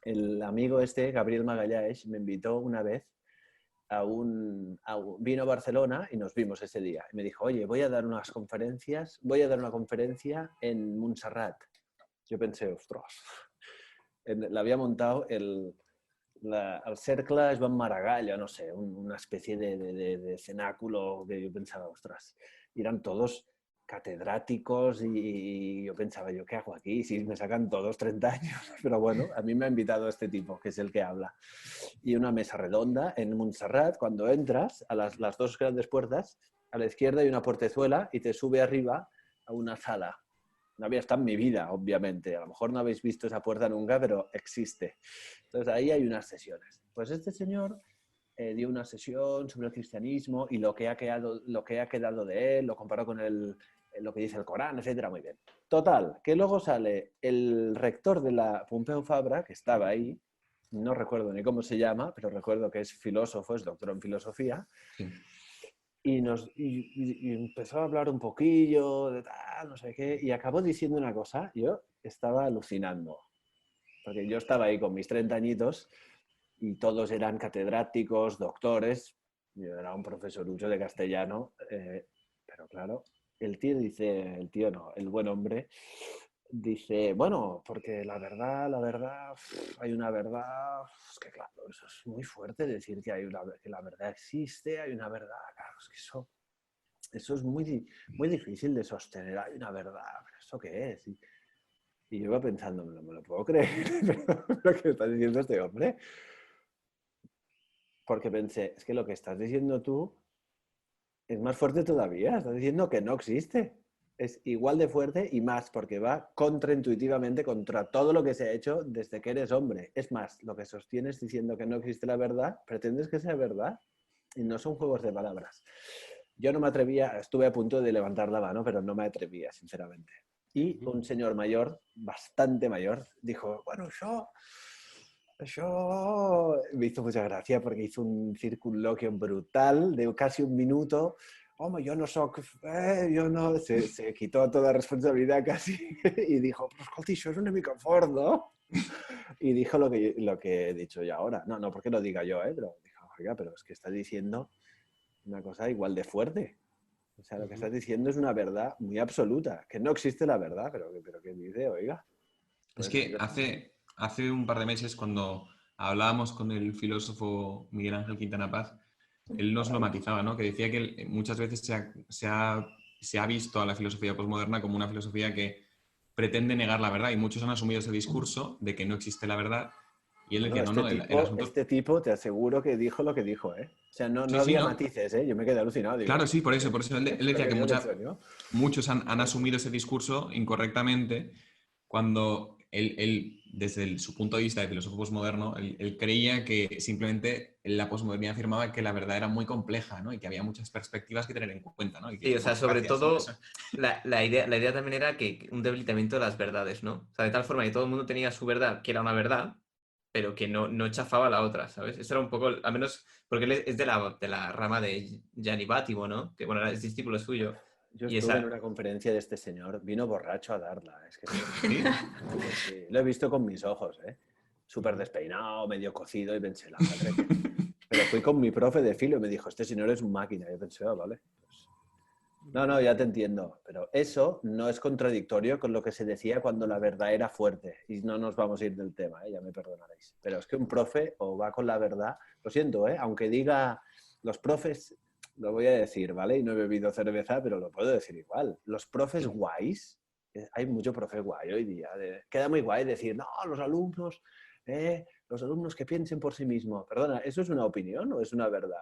El amigo este, Gabriel Magalhães, me invitó una vez vino a Barcelona y nos vimos ese día. Y me dijo, oye, voy a dar una conferencia en Montserrat. Yo pensé, ostras, l'havia montado el cercle Joan Maragall, no sé, una especie de cenáculo que yo pensaba, ostras, y eran todos catedráticos y yo pensaba, ¿yo qué hago aquí? Si me sacan todos 30 años. Pero bueno, a mí me ha invitado este tipo, que es el que habla. Y una mesa redonda en Montserrat, cuando entras a las dos grandes puertas, a la izquierda hay una portezuela y te sube arriba a una sala. No había estado en mi vida, obviamente. A lo mejor no habéis visto esa puerta nunca, pero existe. Entonces ahí hay unas sesiones. Pues este señor dio una sesión sobre el cristianismo y lo que ha quedado de él, lo comparó con lo que dice el Corán, etcétera. Muy bien. Total, que luego sale el rector de la Pompeu Fabra, que estaba ahí, no recuerdo ni cómo se llama, pero recuerdo que es filósofo, es doctor en filosofía, Sí. y empezó a hablar un poquillo de tal, no sé qué, y acabó diciendo una cosa, yo estaba alucinando, porque yo estaba ahí con mis 30 añitos y todos eran catedráticos, doctores, yo era un profesorucho de castellano, pero claro, el tío no, el buen hombre, dice, bueno, porque la verdad, hay una verdad, es que claro, eso es muy fuerte decir que que la verdad existe, hay una verdad, claro, es que eso es muy difícil de sostener, hay una verdad, ¿pero eso qué es? Y yo iba pensando, no me lo puedo creer, lo que está diciendo este hombre, porque pensé, es que lo que estás diciendo tú es más fuerte todavía, estás diciendo que no existe. Es igual de fuerte y más, porque va contraintuitivamente contra todo lo que se ha hecho desde que eres hombre. Es más, lo que sostienes diciendo que no existe la verdad, pretendes que sea verdad y no son juegos de palabras. Yo no me atrevía, estuve a punto de levantar la mano, pero no me atrevía, sinceramente. Y un señor mayor, bastante mayor, dijo, bueno, això me hizo mucha gracia porque hizo un circunloquio brutal de casi un minuto. Home, yo no soc... yo no... Se quitó toda responsabilidad casi y dijo, pues escolti, això és una mica fort, ¿no? Y dijo lo que he dicho yo ahora. No porque lo diga yo, pero dijo, oiga, pero es que está diciendo una cosa igual de fuerte. O sea, lo que estás diciendo es una verdad muy absoluta, que no existe la verdad, pero ¿qué dice? Oiga. Es Pues, que hace un par de meses, cuando hablábamos con el filósofo Miguel Ángel Quintana Paz, él nos lo matizaba, ¿no? Que decía que muchas veces se ha visto a la filosofía posmoderna como una filosofía que pretende negar la verdad y muchos han asumido ese discurso de que no existe la verdad y él decía, no, el asunto... Este tipo te aseguro que dijo lo que dijo, ¿eh? O sea, no Sí, sí, había ¿no? matices, ¿eh? Yo me quedé alucinado. Digo, Claro, sí, por eso él decía que yo qué soy, muchos han asumido ese discurso incorrectamente cuando él desde su punto de vista de filósofo posmoderno, él creía que simplemente la posmodernidad afirmaba que la verdad era muy compleja, ¿no? Y que había muchas perspectivas que tener en cuenta, ¿no? Y que, Sí, o sea, bueno, sobre gracias, ¿no? todo, Eso. la idea también era que un debilitamiento de las verdades, ¿no? O sea, de tal forma que todo el mundo tenía su verdad, que era una verdad, pero que no chafaba la otra, ¿sabes? Eso era un poco, al menos, porque él es de la rama de Gianni Bátimo, ¿no? Que, bueno, es discípulo suyo. Yo Y estuve en esa... una conferencia de este señor, vino borracho a darla, es que ¿Sí? sí, lo he visto con mis ojos, ¿eh? Súper despeinado, medio cocido y pensé, la madre que... Pero fui con mi profe de filo y me dijo, este señor es un máquina. Y yo pensé, vale. Pues... No, ya te entiendo, pero eso no es contradictorio con lo que se decía cuando la verdad era fuerte. Y no nos vamos a ir del tema, ya me perdonaréis. Pero es que un profe o va con la verdad, lo siento, aunque diga los profes, lo voy a decir, ¿vale? Y no he bebido cerveza, pero lo puedo decir igual. Los profes guays, hay mucho profe guay hoy día. Queda muy guay decir, no, los alumnos que piensen por sí mismos. Perdona, ¿eso es una opinión o es una verdad?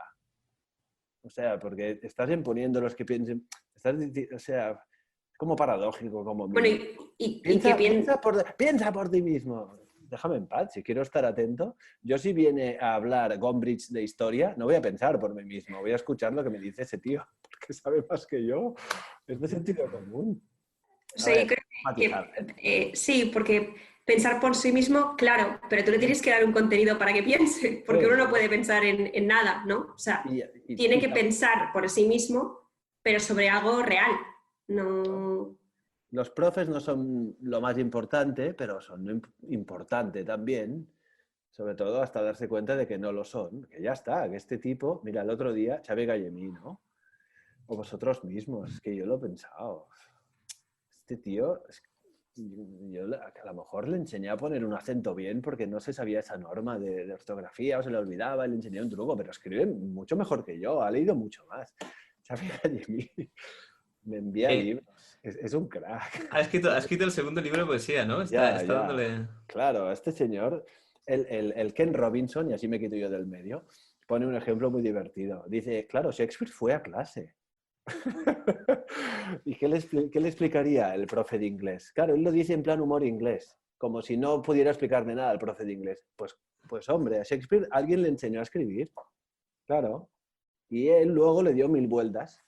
O sea, porque estás imponiendo los que piensen... o sea, es como paradójico, como... Bueno, y Piensa, que piensa por ti mismo. Déjame en paz, si quiero estar atento. Yo si viene a hablar Gombrich de historia, no voy a pensar por mí mismo, voy a escuchar lo que me dice ese tío, porque sabe más que yo. Es de sentido común. o sea, yo creo sí, porque pensar por sí mismo, claro, pero tú le tienes que dar un contenido para que piense, porque uno no puede pensar en nada, ¿no? O sea, tiene que pensar por sí mismo, pero sobre algo real. No... Los profes no son lo más importante, pero son importante también, sobre todo hasta darse cuenta de que no lo son, que ya está, que este tipo, mira, el otro día, Xavi Gallemí, ¿no? O vosotros mismos, es que yo lo he pensado. Este tío, yo a lo mejor le enseñé a poner un acento bien porque no se sabía esa norma de ortografía o se le olvidaba, le enseñé un truco, pero escribe mucho mejor que yo, ha leído mucho más. Xavi Gallemí me envía libros, es un crack. Ha escrito el segundo libro de poesía, ¿no? Está dándole... Claro, este señor, el Ken Robinson, y así me quito yo del medio, pone un ejemplo muy divertido. Dice, claro, Shakespeare fue a clase. ¿Y qué le explicaría el profe de inglés? Claro, él lo dice en plan humor inglés, como si no pudiera explicarme nada al profe de inglés. Pues hombre, a Shakespeare alguien le enseñó a escribir, claro, y él luego le dio 1000 vueltas.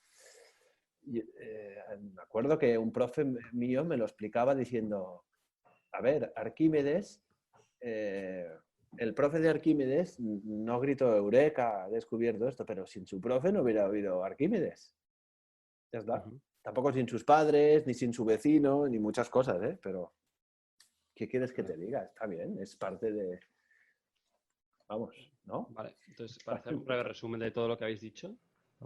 Me acuerdo que un profe mío me lo explicaba diciendo, a ver, Arquímedes, el profe de Arquímedes no gritó Eureka, ha descubierto esto, pero sin su profe no hubiera habido Arquímedes. Ya está. Tampoco sin sus padres, ni sin su vecino, ni muchas cosas, ¿eh? Pero, ¿qué quieres que te diga? Está bien, es parte de... Vamos, ¿no? Vale, entonces, para hacer un breve resumen de todo lo que habéis dicho,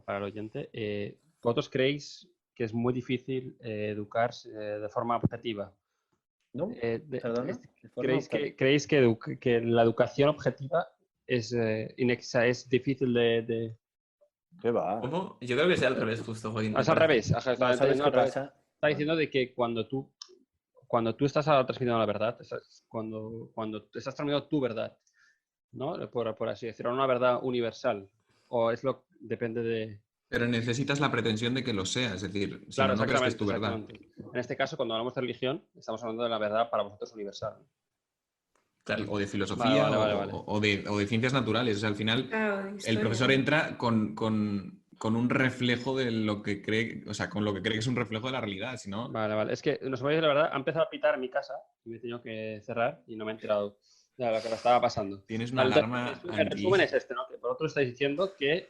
para el oyente, ¿vosotros creéis que es muy difícil educar de forma objetiva? ¿No? ¿Perdona? ¿Creéis que la educación objetiva es difícil de... ¿Qué va? ¿Cómo? Yo creo que sea al revés, justo, Joaquín. Es al revés. ¿Sabes qué pasa? Está diciendo de que cuando tú estás transmitiendo la verdad, cuando estás transmitiendo tu verdad, ¿no? Por así decirlo, una verdad universal. O depende de... Pero necesitas la pretensión de que lo sea, es decir, si no, no crees que es tu verdad. En este caso, cuando hablamos de religión, estamos hablando de la verdad para vosotros universal. Claro. O de filosofía vale. O de ciencias naturales. O sea, al final, Claro, el profesor entra con un reflejo de lo que cree, o sea, con lo que cree que es un reflejo de la realidad, si no... Vale. Es que, nos voy a decir la verdad, ha empezado a pitar en mi casa y me he tenido que cerrar y no me he enterado de lo que me estaba pasando. Tienes una alarma El resumen es este, ¿no? Que por otro estáis diciendo que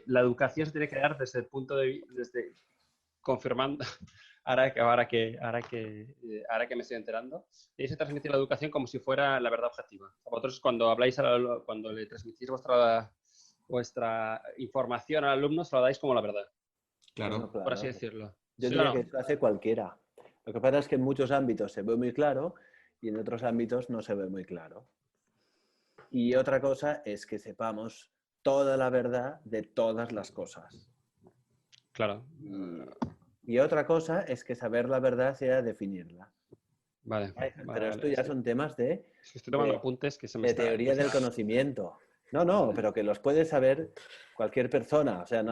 la educación se tiene que dar desde el punto de vista, confirmando, ahora que me estoy enterando, y se transmite la educación como si fuera la verdad objetiva. Vosotros cuando habláis, cuando le transmitís vuestra información al alumno, se lo dais como la verdad. Claro. Bueno, claro. Por así decirlo. Yo diría que eso hace cualquiera. Lo que pasa es que en muchos ámbitos se ve muy claro y en otros ámbitos no se ve muy claro. Y otra cosa es que sepamos toda la verdad de todas las cosas. Claro. Y otra cosa es que saber la verdad sea definirla. Vale. Pero esto ya son temas de estoy tomando apuntes que se me teoría del conocimiento. No, pero que los puede saber cualquier persona. O sea,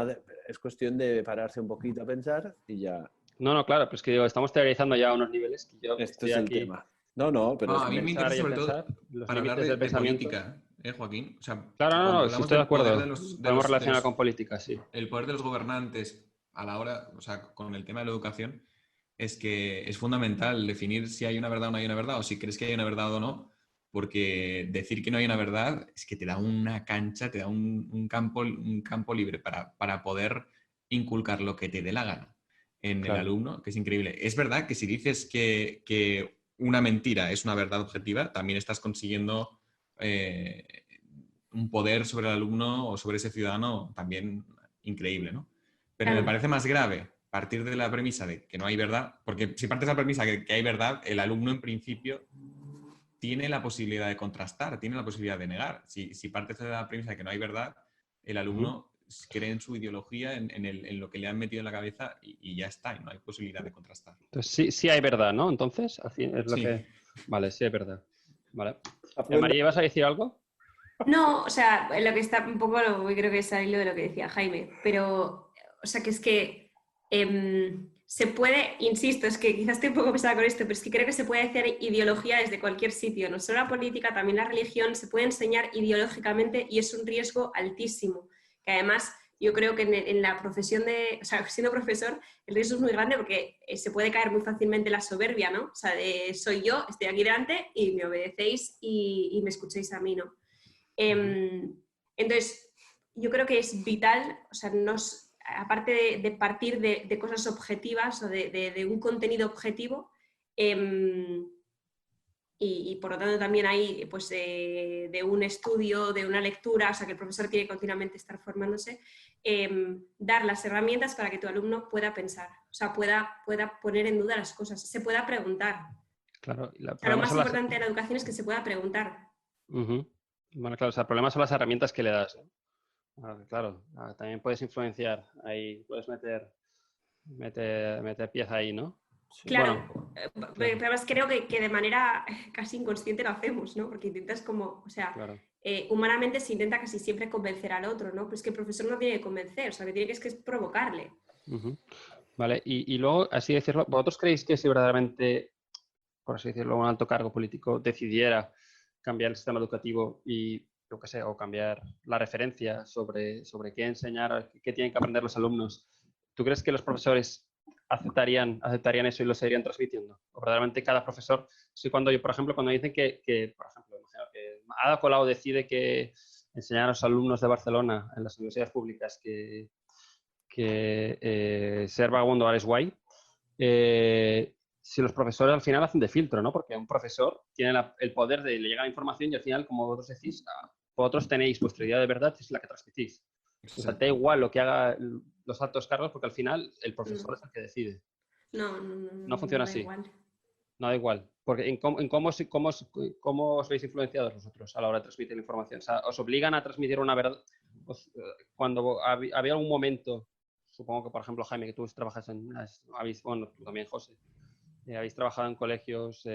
es cuestión de pararse un poquito a pensar y ya. No, claro, pero es que digo, estamos teorizando ya a unos niveles que yo Esto es el tema. No, pero a mí me interesa sobre todo para hablar de pensamiento. política, Joaquín. O sea, claro, si estoy de acuerdo. Podemos relacionar con política, sí. El poder de los gobernantes a la hora, o sea, con el tema de la educación, es que es fundamental definir si hay una verdad o no hay una verdad, o si crees que hay una verdad o no, porque decir que no hay una verdad es que te da una cancha, te da un campo libre para poder inculcar lo que te dé la gana en el alumno, que es increíble. Es verdad que si dices que una mentira es una verdad objetiva, también estás consiguiendo un poder sobre el alumno o sobre ese ciudadano también increíble, ¿no? Pero me parece más grave partir de la premisa de que no hay verdad, porque si partes de la premisa de que hay verdad, el alumno en principio tiene la posibilidad de contrastar, tiene la posibilidad de negar. Si partes de la premisa de que no hay verdad, el alumno cree en su ideología, en lo que le han metido en la cabeza y ya está, y no hay posibilidad de contrastar. Entonces sí hay verdad, ¿no? Entonces, así es lo que... Vale, sí hay verdad. Vale. María, ¿vas a decir algo? No, o sea, lo que está un poco, creo que es al hilo de lo que decía Jaime, pero, o sea, que es que se puede, insisto, es que quizás estoy un poco pesada con esto, pero es que creo que se puede hacer ideología desde cualquier sitio, no solo la política, también la religión, se puede enseñar ideológicamente y es un riesgo altísimo, que además yo creo que en la profesión de, o sea, siendo profesor, el riesgo es muy grande porque se puede caer muy fácilmente la soberbia, ¿no? O sea, soy yo, estoy aquí delante y me obedecéis y me escucháis a mí, ¿no? Entonces, yo creo que es vital, o sea, aparte de partir de cosas objetivas o de un contenido objetivo, y por lo tanto también hay pues, de un estudio, de una lectura, o sea que el profesor tiene que continuamente estar formándose, dar las herramientas para que tu alumno pueda pensar, o sea, pueda poner en duda las cosas, se pueda preguntar. Claro, O sea, lo más importante de la educación es que se pueda preguntar. Bueno, claro, o sea, el problema son las herramientas que le das, ¿no? Claro, también puedes influenciar ahí, puedes meter pieza ahí, ¿no? Claro, Bueno, pero además creo que de manera casi inconsciente lo hacemos, ¿no? Porque intentas como, o sea, claro. Humanamente se intenta casi siempre convencer al otro, ¿no? Pero es que el profesor no tiene que convencer, o sea, que tiene que es provocarle. Vale, y luego, así decirlo, ¿vosotros creéis que si verdaderamente, por así decirlo, un alto cargo político decidiera cambiar el sistema educativo y, yo qué sé, o cambiar la referencia sobre qué enseñar, qué tienen que aprender los alumnos, ¿tú crees que los profesores aceptarían eso y lo seguirían transmitiendo? O verdaderamente cada profesor, sí, cuando yo, por ejemplo, cuando dicen por ejemplo, imagino que Ada Colau decide que enseñar a los alumnos de Barcelona en las universidades públicas que ser vagabundo ahora es guay, si los profesores al final hacen de filtro, ¿no? Porque un profesor tiene el poder de le llega la información y al final, como vosotros decís, vosotros tenéis vuestra idea de verdad, es la que transmitís. O sea, da igual lo que haga los altos cargos porque al final el profesor es el que decide. No funciona da así. igual. No da igual. Porque en cómo os veis influenciados vosotros a la hora de transmitir la información. O sea, os obligan a transmitir una verdad. Cuando había algún momento, supongo que, por ejemplo, Jaime, que tú trabajas bueno, tú también, José, habéis trabajado en colegios.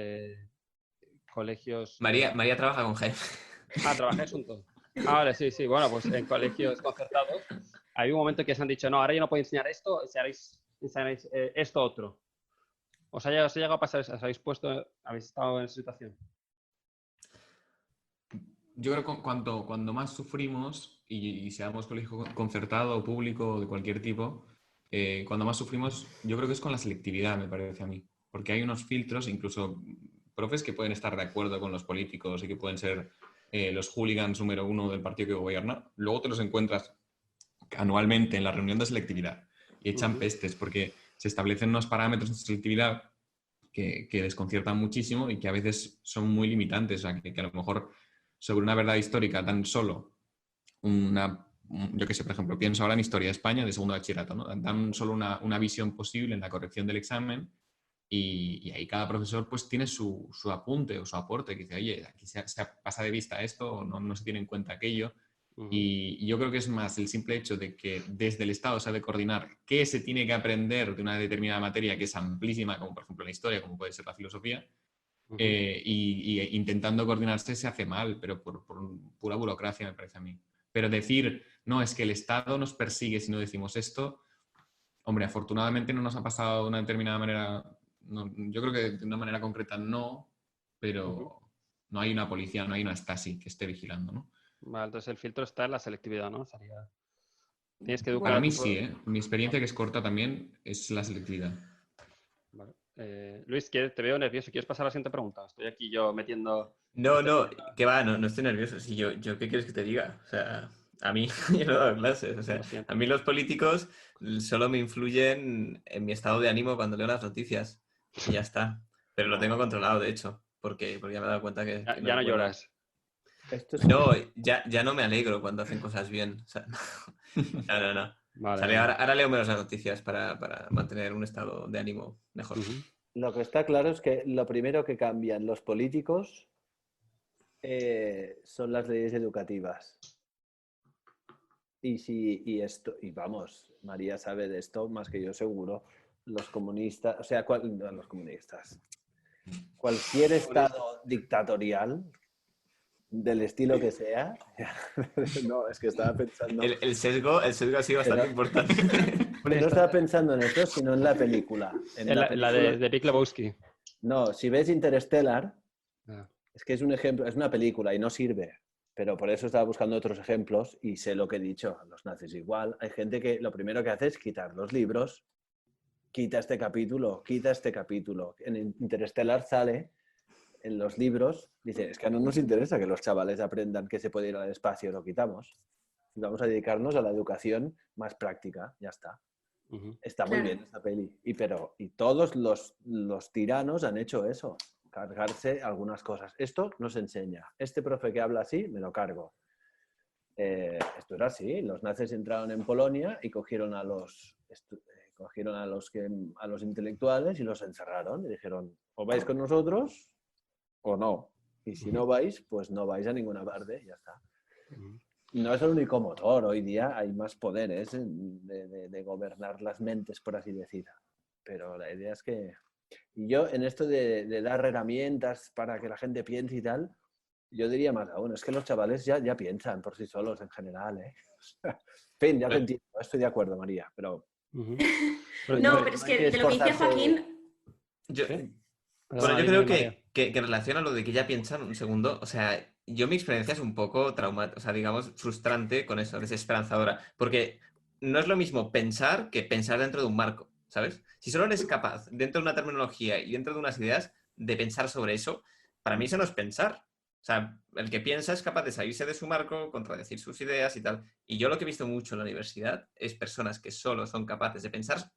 María trabaja con Jaime. ¿Trabajáis juntos? Vale, sí. Bueno, pues en colegios concertados, hay un momento que se han dicho, no, ahora yo no puedo enseñar esto, enseñaréis esto otro. ¿Os ha llegado a pasar eso? ¿Habéis estado en esa situación? Yo creo que cuando más sufrimos, y seamos colegio concertado o público o de cualquier tipo, cuando más sufrimos, yo creo que es con la selectividad, me parece a mí. Porque hay unos filtros, incluso profes que pueden estar de acuerdo con los políticos y que pueden ser los hooligans número uno del partido que gobierna. Luego te los encuentras anualmente en la reunión de selectividad y echan pestes porque se establecen unos parámetros de selectividad que desconciertan muchísimo y que a veces son muy limitantes. O sea, que a lo mejor sobre una verdad histórica tan solo yo que sé, por ejemplo, pienso ahora en Historia de España de segundo bachillerato, ¿no? Dan solo una visión posible en la corrección del examen y ahí cada profesor pues tiene su apunte o su aporte, que dice, oye, aquí se pasa de vista esto o no se tiene en cuenta aquello. Y yo creo que es más el simple hecho de que desde el Estado se ha de coordinar qué se tiene que aprender de una determinada materia que es amplísima, como por ejemplo la historia, como puede ser la filosofía, y intentando coordinarse se hace mal, pero por pura burocracia me parece a mí. Pero decir, no, es que el Estado nos persigue si no decimos esto, hombre, afortunadamente no nos ha pasado de una determinada manera, no, yo creo que de una manera concreta no, pero no hay una policía, no hay una Stasi que esté vigilando, ¿no? Vale, entonces el filtro está en la selectividad, ¿no? Tienes que educar Para a mí tu... sí, ¿eh? Mi experiencia, que es corta también, es la selectividad. Vale. Luis, te veo nervioso. ¿Quieres pasar a la siguiente pregunta? Estoy aquí yo metiendo... No, que va, no estoy nervioso. Si yo, ¿qué quieres que te diga? O sea, a mí, yo no he dado clases. O sea, Lo siento. a mí los políticos solo me influyen en mi estado de ánimo cuando leo las noticias. Y ya está. Pero lo tengo controlado, de hecho, porque ya me he dado cuenta que Ya no es no bueno. lloras. Esto es... No, ya no me alegro cuando hacen cosas bien. O sea, no. Vale, Sale, vale. ahora leo menos las noticias para mantener un estado de ánimo mejor. Lo que está claro es que lo primero que cambian los políticos son las leyes educativas. Y vamos, María sabe de esto más que yo seguro, los comunistas, o sea, los comunistas, cualquier estado dictatorial del estilo que sea. No, es que estaba pensando... El sesgo ha sido bastante importante. No estaba pensando en eso, sino en la película. En La película- de Big Lebowski. No, si ves Interstellar, Ah. es que es un ejemplo, es una película y no sirve. Pero por eso estaba buscando otros ejemplos y sé lo que he dicho. Los nazis igual. Hay gente que lo primero que hace es quitar los libros. Quita este capítulo, quita este capítulo. En Interstellar sale, en los libros, dice, es que no nos interesa que los chavales aprendan que se puede ir al espacio, lo quitamos. Y vamos a dedicarnos a la educación más práctica, ya está. Ujú. Está muy Claro. bien esta peli. Y todos los tiranos han hecho eso, cargarse algunas cosas. Esto nos enseña. Este profe que habla así, me lo cargo. Esto era así. Los nazis entraron en Polonia y cogieron a los intelectuales y los encerraron. Y dijeron, o vais con nosotros o no. Y si no vais, pues no vais a ninguna parte. Ya está. Ujú. No es el único motor. Hoy día hay más poderes de gobernar las mentes, por así decir. Pero la idea es que... Y yo en esto de dar herramientas para que la gente piense y tal, yo diría más aún, es que los chavales ya piensan por sí solos en general, ¿eh? En fin, ya te entiendo, estoy de acuerdo, María, pero... Ujú. No, pero es hay que de lo que dice esforzarse. Joaquín, Yo, Sí. Bueno, Perdona, yo dime, creo María. que en relación a lo de que ya piensan, un segundo, o sea, yo mi experiencia es un poco traumática, o sea, digamos, frustrante con eso, desesperanzadora, porque no es lo mismo pensar que pensar dentro de un marco, ¿sabes? Si solo eres capaz, dentro de una terminología y dentro de unas ideas, de pensar sobre eso, para mí eso no es pensar. O sea, el que piensa es capaz de salirse de su marco, contradecir sus ideas y tal. Y yo lo que he visto mucho en la universidad es personas que solo son capaces de pensar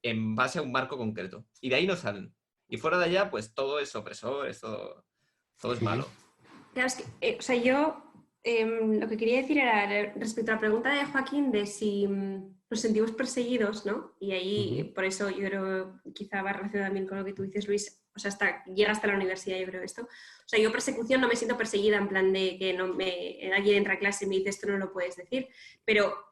en base a un marco concreto. Y de ahí no salen. Y fuera de allá, pues todo es opresor, todo es malo. claro, es que, o sea, yo lo que quería decir era respecto a la pregunta de Joaquín de si nos sentimos perseguidos, ¿no? Y ahí, por eso yo creo, quizá va relacionado también con lo que tú dices, Luis, o sea, llega hasta la universidad, yo creo esto. O sea, yo persecución no me siento perseguida en plan de que alguien entra a clase y me dice esto no lo puedes decir, pero...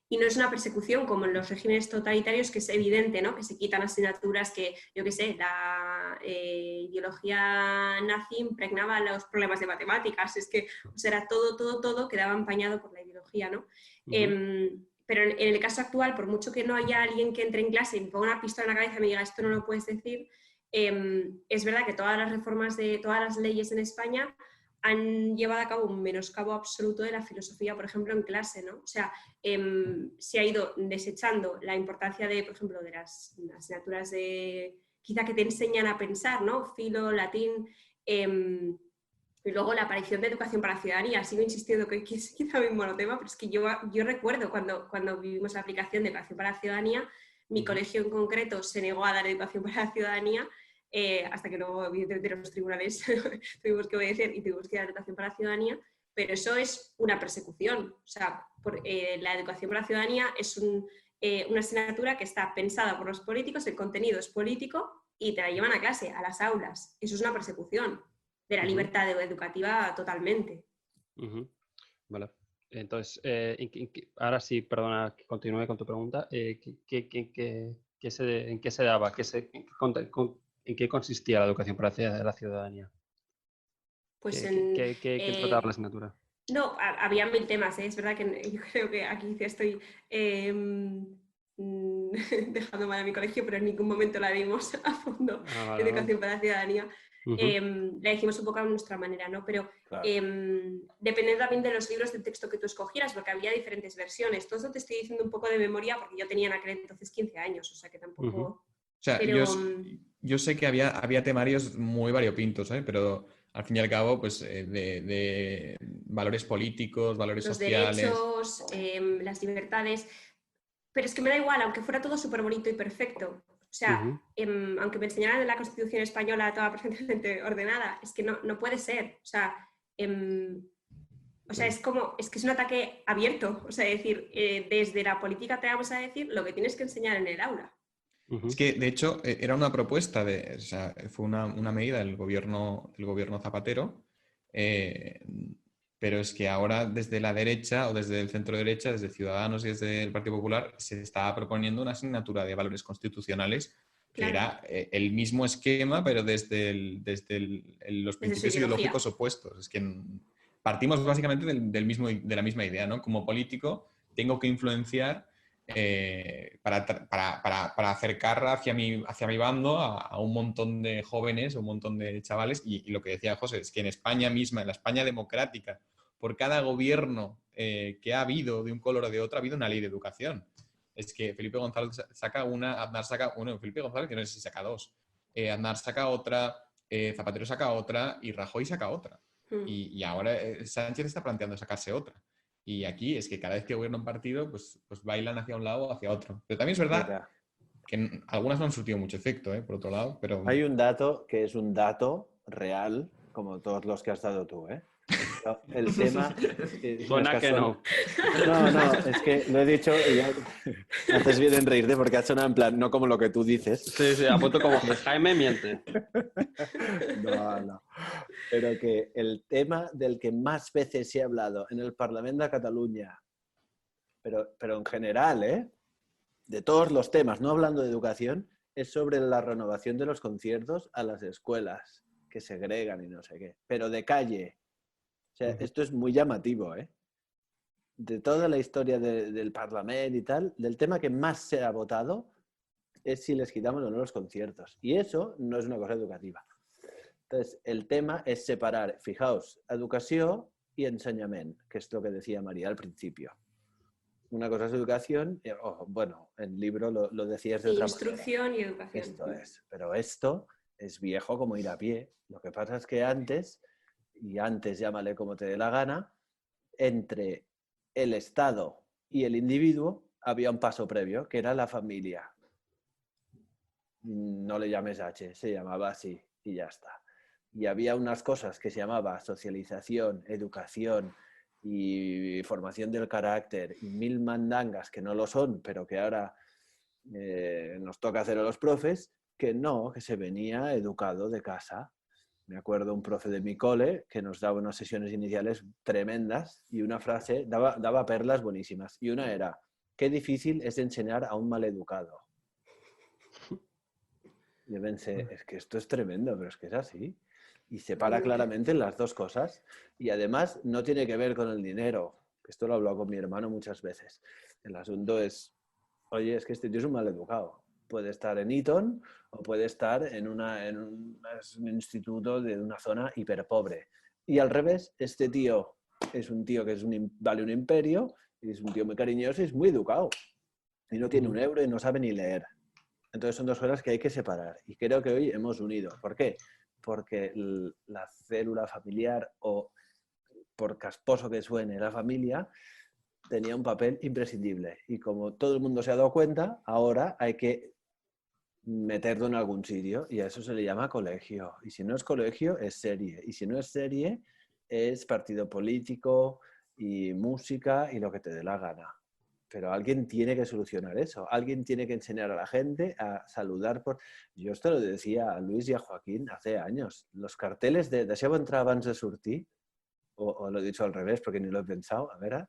y no es una persecución como en los regímenes totalitarios, que es evidente, ¿no? Que se quitan asignaturas que, yo qué sé, la ideología nazi impregnaba los problemas de matemáticas. Es que, o sea, era todo quedaba empañado por la ideología, ¿no? Pero en el caso actual, por mucho que no haya alguien que entre en clase y me ponga una pistola en la cabeza y me diga esto no lo puedes decir, es verdad que todas las reformas de todas las leyes en España han llevado a cabo un menoscabo absoluto de la filosofía, por ejemplo, en clase, ¿no? O sea, se ha ido desechando la importancia de, por ejemplo, de las asignaturas de quizá que te enseñan a pensar, ¿no? Filo, latín, y luego la aparición de educación para la ciudadanía. Sigo insistiendo que es quizá un monotema, pero es que yo recuerdo cuando vivimos la aplicación de educación para la ciudadanía, mi colegio en concreto se negó a dar educación para la ciudadanía, hasta que luego, evidentemente, los tribunales tuvimos que obedecer y tuvimos que dar educación para la ciudadanía, pero eso es una persecución. O sea, la educación para la ciudadanía es una asignatura que está pensada por los políticos, el contenido es político y te la llevan a clase, a las aulas. Eso es una persecución de la libertad educativa totalmente. Vale. Entonces, ahora sí, perdona que continúe con tu pregunta. ¿En qué se daba? ¿En qué consistía la educación para la ciudadanía? Pues ¿Qué trataba la asignatura? No, había mil temas, ¿eh? Es verdad que yo creo que aquí estoy dejando mal a mi colegio, pero en ningún momento la dimos a fondo, Vale, educación para la ciudadanía. La hicimos un poco a nuestra manera, ¿no? Pero Claro. depende también de los libros de texto que tú escogieras, porque había diferentes versiones. Todo eso te estoy diciendo un poco de memoria, porque yo tenía en aquel entonces 15 años, o sea que tampoco... O sea, pero, yo sé que había temarios muy variopintos, ¿eh? Pero al fin y al cabo, pues de valores políticos, valores los sociales. derechos, las libertades... Pero es que me da igual, aunque fuera todo súper bonito y perfecto. O sea, aunque me enseñaran la Constitución española toda perfectamente ordenada, es que no puede ser. O sea, es que es un ataque abierto. O sea, es decir, desde la política te vamos a decir lo que tienes que enseñar en el aula. Es que, de hecho, era una propuesta, o sea, fue una medida del gobierno Zapatero, pero es que ahora desde la derecha o desde el centro derecha, desde Ciudadanos y desde el Partido Popular, se está proponiendo una asignatura de valores constitucionales que Claro. era el mismo esquema, pero los Desde su principios ideología. ideológicos opuestos. Es que partimos básicamente de la misma idea, ¿no? Como político tengo que influenciar para acercar hacia mi bando a un montón de jóvenes, un montón de chavales. Y lo que decía José es que en España misma, en la España democrática, por cada gobierno que ha habido de un color o de otro, ha habido una ley de educación. Es que Felipe González saca una, Aznar saca, bueno, Felipe González que no sé si saca dos, Aznar saca otra, Zapatero saca otra y Rajoy saca otra. Mm. Y ahora Sánchez está planteando sacarse otra. Y aquí es que cada vez que gobierna un partido, pues bailan hacia un lado o hacia otro. Pero también es verdad Mira, que algunas no han surtido mucho efecto, por otro lado, pero... hay un dato que es un dato real, como todos los que has dado tú, ¿eh? Pero el tema es que... Suena que no. No, es que lo he dicho y ya haces bien en reírte porque ha sonado en plan, no como lo que tú dices. Sí, apunto como que Jaime miente. No. Pero que el tema del que más veces se ha hablado en el Parlamento de Cataluña, pero en general, de todos los temas, no hablando de educación, es sobre la renovación de los conciertos a las escuelas, que segregan y no sé qué. Pero de calle. O sea, esto es muy llamativo, ¿eh? De toda la historia del Parlamento y tal, del tema que más se ha votado es si les quitamos o no los conciertos. Y eso no es una cosa educativa. Entonces, el tema es separar, fijaos, educación y enseñamiento, que es lo que decía María al principio. Una cosa es educación, bueno, el libro lo decías de Sí, otra instrucción manera. y educación. Esto es, pero esto es viejo como ir a pie. Lo que pasa es que antes, y antes llámale como te dé la gana, entre el Estado y el individuo había un paso previo, que era la familia. No le llames H, se llamaba así y ya está. Y había unas cosas que se llamaba socialización, educación y formación del carácter y mil mandangas que no lo son, pero que ahora nos toca hacer a los profes, que no, que se venía educado de casa. Me acuerdo un profe de mi cole que nos daba unas sesiones iniciales tremendas y una frase, daba perlas buenísimas. Y una era, qué difícil es enseñar a un maleducado. Yo pensé, es que esto es tremendo, pero es que es así. Y separa claramente las dos cosas. Y además no tiene que ver con el dinero. Esto lo he hablado con mi hermano muchas veces. El asunto es, oye, es que este tío es un maleducado. Puede estar en Eton o puede estar en un instituto de una zona hiperpobre. Y al revés, este tío es un tío que vale un imperio y es un tío muy cariñoso y es muy educado. Y no tiene un euro y no sabe ni leer. Entonces son dos cosas que hay que separar. Y creo que hoy hemos unido. ¿Por qué? Porque la célula familiar, o por casposo que suene la familia, tenía un papel imprescindible. Y como todo el mundo se ha dado cuenta, ahora hay que meterlo en algún sitio. Y a eso se le llama colegio. Y si no es colegio, es serie. Y si no es serie, es partido político y música y lo que te dé la gana. Pero alguien tiene que solucionar eso. Alguien tiene que enseñar a la gente a saludar por... Yo esto lo decía a Luis y a Joaquín hace años. Los carteles de «Deixeu entrar abans de sortir», o lo he dicho al revés porque ni lo he pensado, a ver,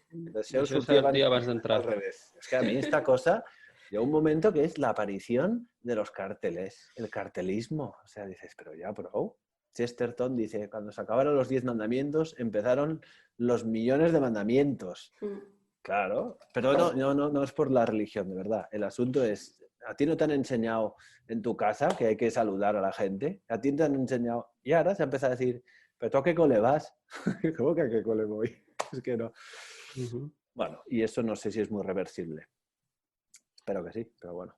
«Deixeu Això sortir és abans abans d'entrar. al revés». Es que a mí esta cosa... Llega un momento que es la aparición de los carteles, el cartelismo. O sea, dices, pero ya, bro. Chesterton dice, cuando se acabaron los 10 mandamientos, empezaron los millones de mandamientos. Claro, pero no es por la religión, de verdad. El asunto es, a ti no te han enseñado en tu casa que hay que saludar a la gente. A ti te han enseñado, y ahora se empieza a decir, pero tú a qué cole vas. ¿Cómo que a qué cole voy? Es que no. Bueno, y eso no sé si es muy reversible. Espero que sí, pero bueno.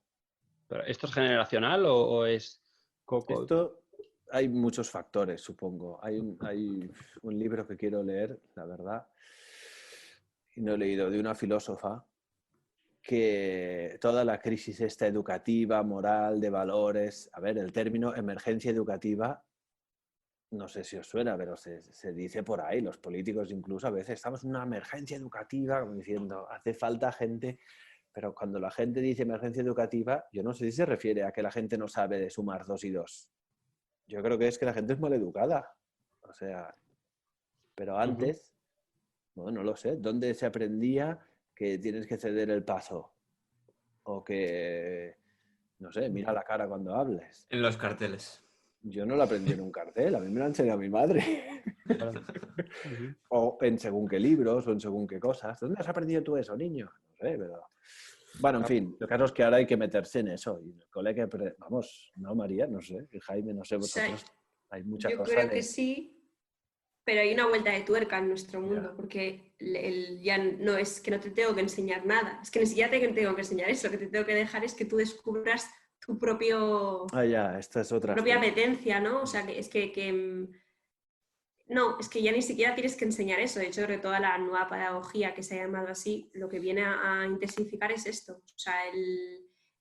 ¿Pero esto es generacional o es coco? Esto hay muchos factores, supongo. Hay un libro que quiero leer, la verdad, y no he leído, de una filósofa que toda la crisis esta educativa, moral, de valores... A ver, el término emergencia educativa, no sé si os suena, pero se dice por ahí, los políticos incluso a veces estamos en una emergencia educativa, como diciendo, hace falta gente... Pero cuando la gente dice emergencia educativa, yo no sé si se refiere a que la gente no sabe de sumar 2 y 2. Yo creo que es que la gente es mal educada. O sea, pero antes, bueno, no lo sé, ¿dónde se aprendía que tienes que ceder el paso? O que No sé, mira la cara cuando hables. En los carteles. Yo no lo aprendí en un cartel, a mí me lo ha enseñado mi madre. Claro. Ujú. O en según qué libros, o en según qué cosas. ¿Dónde has aprendido tú eso, niño? No sé, pero... Bueno, en fin, lo caso es que ahora hay que meterse en eso. Y en el cole que... Vamos, no, María, no sé. Y Jaime, no sé, O sea, vosotros. Hay mucha yo cosa creo de... que sí, pero hay una vuelta de tuerca en nuestro mundo, Ya. porque ya no es que no te tengo que enseñar nada, es que ni siquiera te tengo que enseñar eso, lo que te tengo que dejar es que tú descubras tu Ah, ya, esta es otra. propia Sí. apetencia, ¿no? O sea, que es no, es que ya ni siquiera tienes que enseñar eso. De hecho, sobre toda la nueva pedagogía que se ha llamado así, lo que viene a intensificar es esto. O sea,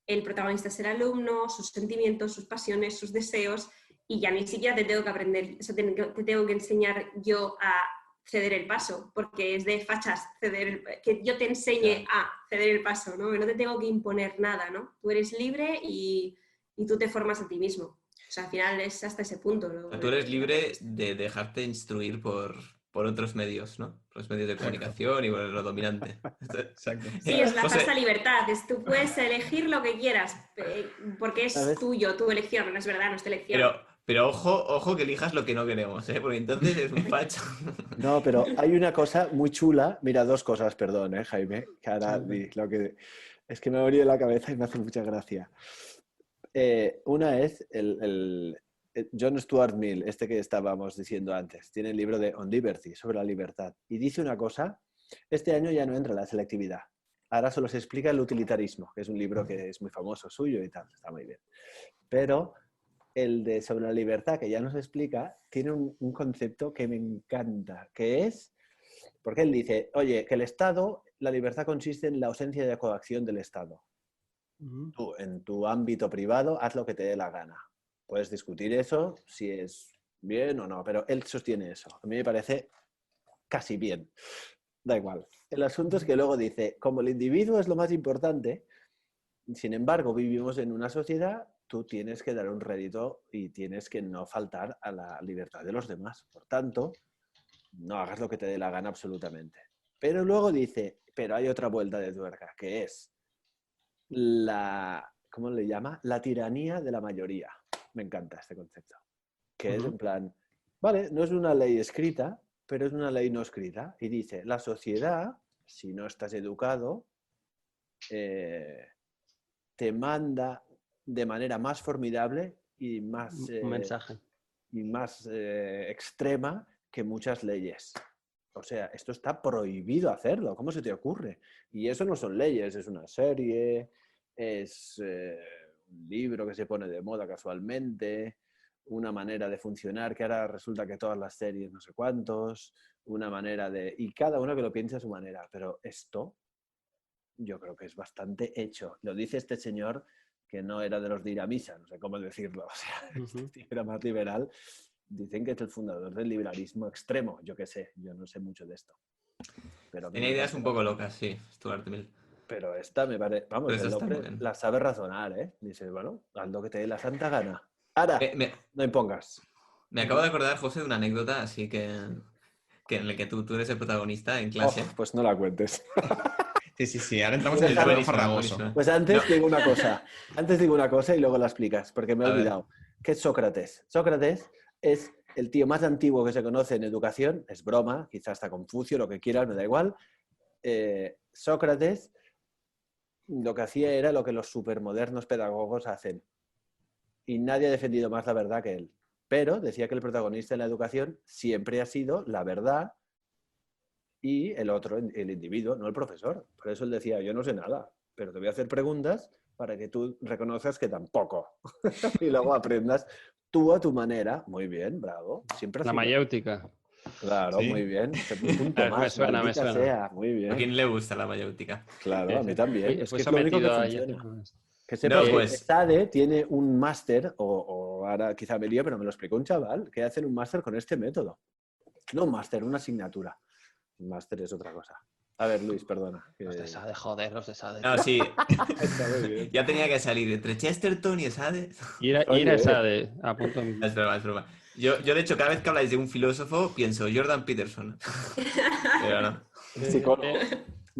el protagonista es el alumno, sus sentimientos, sus pasiones, sus deseos, y ya ni siquiera te tengo que aprender, o sea, te tengo que enseñar yo a ceder el paso, porque es de fachas que yo te enseñe a ceder el paso, ¿no? Que no te tengo que imponer nada, ¿no? Tú eres libre y tú te formas a ti mismo. O sea, al final es hasta ese punto. Tú eres libre de dejarte instruir por otros medios, ¿no? Por los medios de comunicación y por lo dominante. Exacto. Sí, es la José, falsa libertad. Tú puedes elegir lo que quieras, porque es ¿Sabes? tuyo, tu elección, no es verdad, no es tu elección. pero ojo que elijas lo que no queremos, ¿eh? Porque entonces es un facho. No, pero hay una cosa muy chula. Mira, dos cosas, perdón, Jaime, que ahora lo que... Es que me ha venido en la cabeza y me hace mucha gracia. Una es el John Stuart Mill, este que estábamos diciendo antes. Tiene el libro de On Liberty, sobre la libertad. Y dice una cosa, este año ya no entra la selectividad. Ahora solo se explica el utilitarismo, que es un libro que es muy famoso suyo y tal, está muy bien. Pero el de sobre la libertad, que ya nos explica, tiene un concepto que me encanta, que es, porque él dice, oye, que el Estado, la libertad consiste en la ausencia de coacción del Estado. Ujú. Tú, en tu ámbito privado, haz lo que te dé la gana. Puedes discutir eso, si es bien o no, pero él sostiene eso. A mí me parece casi bien. Da igual. El asunto es que luego dice, como el individuo es lo más importante, sin embargo, vivimos en una sociedad, tú tienes que dar un rédito y tienes que no faltar a la libertad de los demás. Por tanto, no hagas lo que te dé la gana absolutamente. Pero luego dice, pero hay otra vuelta de tuerca, que es ¿cómo le llama? La tiranía de la mayoría. Me encanta este concepto. Que es en plan, vale, no es una ley escrita, pero es una ley no escrita. Y dice, la sociedad, si no estás educado, te manda de manera más formidable y más, Un mensaje. extrema que muchas leyes. O sea, esto está prohibido hacerlo. ¿Cómo se te ocurre? Y eso no son leyes, es una serie, es un libro que se pone de moda casualmente, una manera de funcionar que ahora resulta que todas las series no sé cuántos, una manera de... Y cada uno que lo piense a su manera. Pero esto yo creo que es bastante hecho. Lo dice este señor que no era de los de ir a misa, no sé cómo decirlo. O sea, este tío era más liberal. Dicen que es el fundador del liberalismo extremo. Yo qué sé, yo no sé mucho de esto. Pero Tiene ideas un poco locas, sí, Stuart Mill. Pero esta me parece... Vamos, Pero el esta está muy hombre bien. la sabe razonar, ¿eh? Dice, bueno, haz lo que te dé la santa gana. Ahora, no impongas. Me acabo de acordar, José, de una anécdota, así que en la que tú eres el protagonista en clase. Pues no la cuentes. Sí, ahora entramos en el Déjalo. terreno farragoso. Buenísima. Pues antes No. digo una cosa. Antes digo una cosa y luego la explicas, porque me he A ver. olvidado. ¿Qué es Sócrates? Sócrates es el tío más antiguo que se conoce en educación. Es broma, quizás hasta Confucio, lo que quieras, me da igual. Sócrates lo que hacía era lo que los supermodernos pedagogos hacen. Y nadie ha defendido más la verdad que él. Pero decía que el protagonista en la educación siempre ha sido la verdad y el otro, el individuo, no el profesor. Por eso él decía, yo no sé nada, pero te voy a hacer preguntas para que tú reconozcas que tampoco. Y luego aprendas tú a tu manera. Muy bien, bravo. Siempre ha La sido- mayéutica. Claro, Sí. muy bien. Se puso un punto Me más, suena, me maldita suena. sea. Muy ¿A bien. quién le gusta la mayéutica? Claro, a mí también. Es que Fui es lo único que sometido a ella. funciona. Que sepas No, que pues- ESADE tiene un máster, o ahora quizá me lío, pero me lo explicó un chaval, que hacen un máster con este método. No un máster, una asignatura. Un máster es otra cosa. A ver, Luis, perdona. Los de Sade, joder, los de Sade. No, sí. Está muy bien. Ya tenía que salir entre Chesterton y Sade. Ir a Oye. Sade, a punto. Es broma, es broma. Yo, de hecho, cada vez que habláis de un filósofo, pienso Jordan Peterson. Pero no, Psicólogo.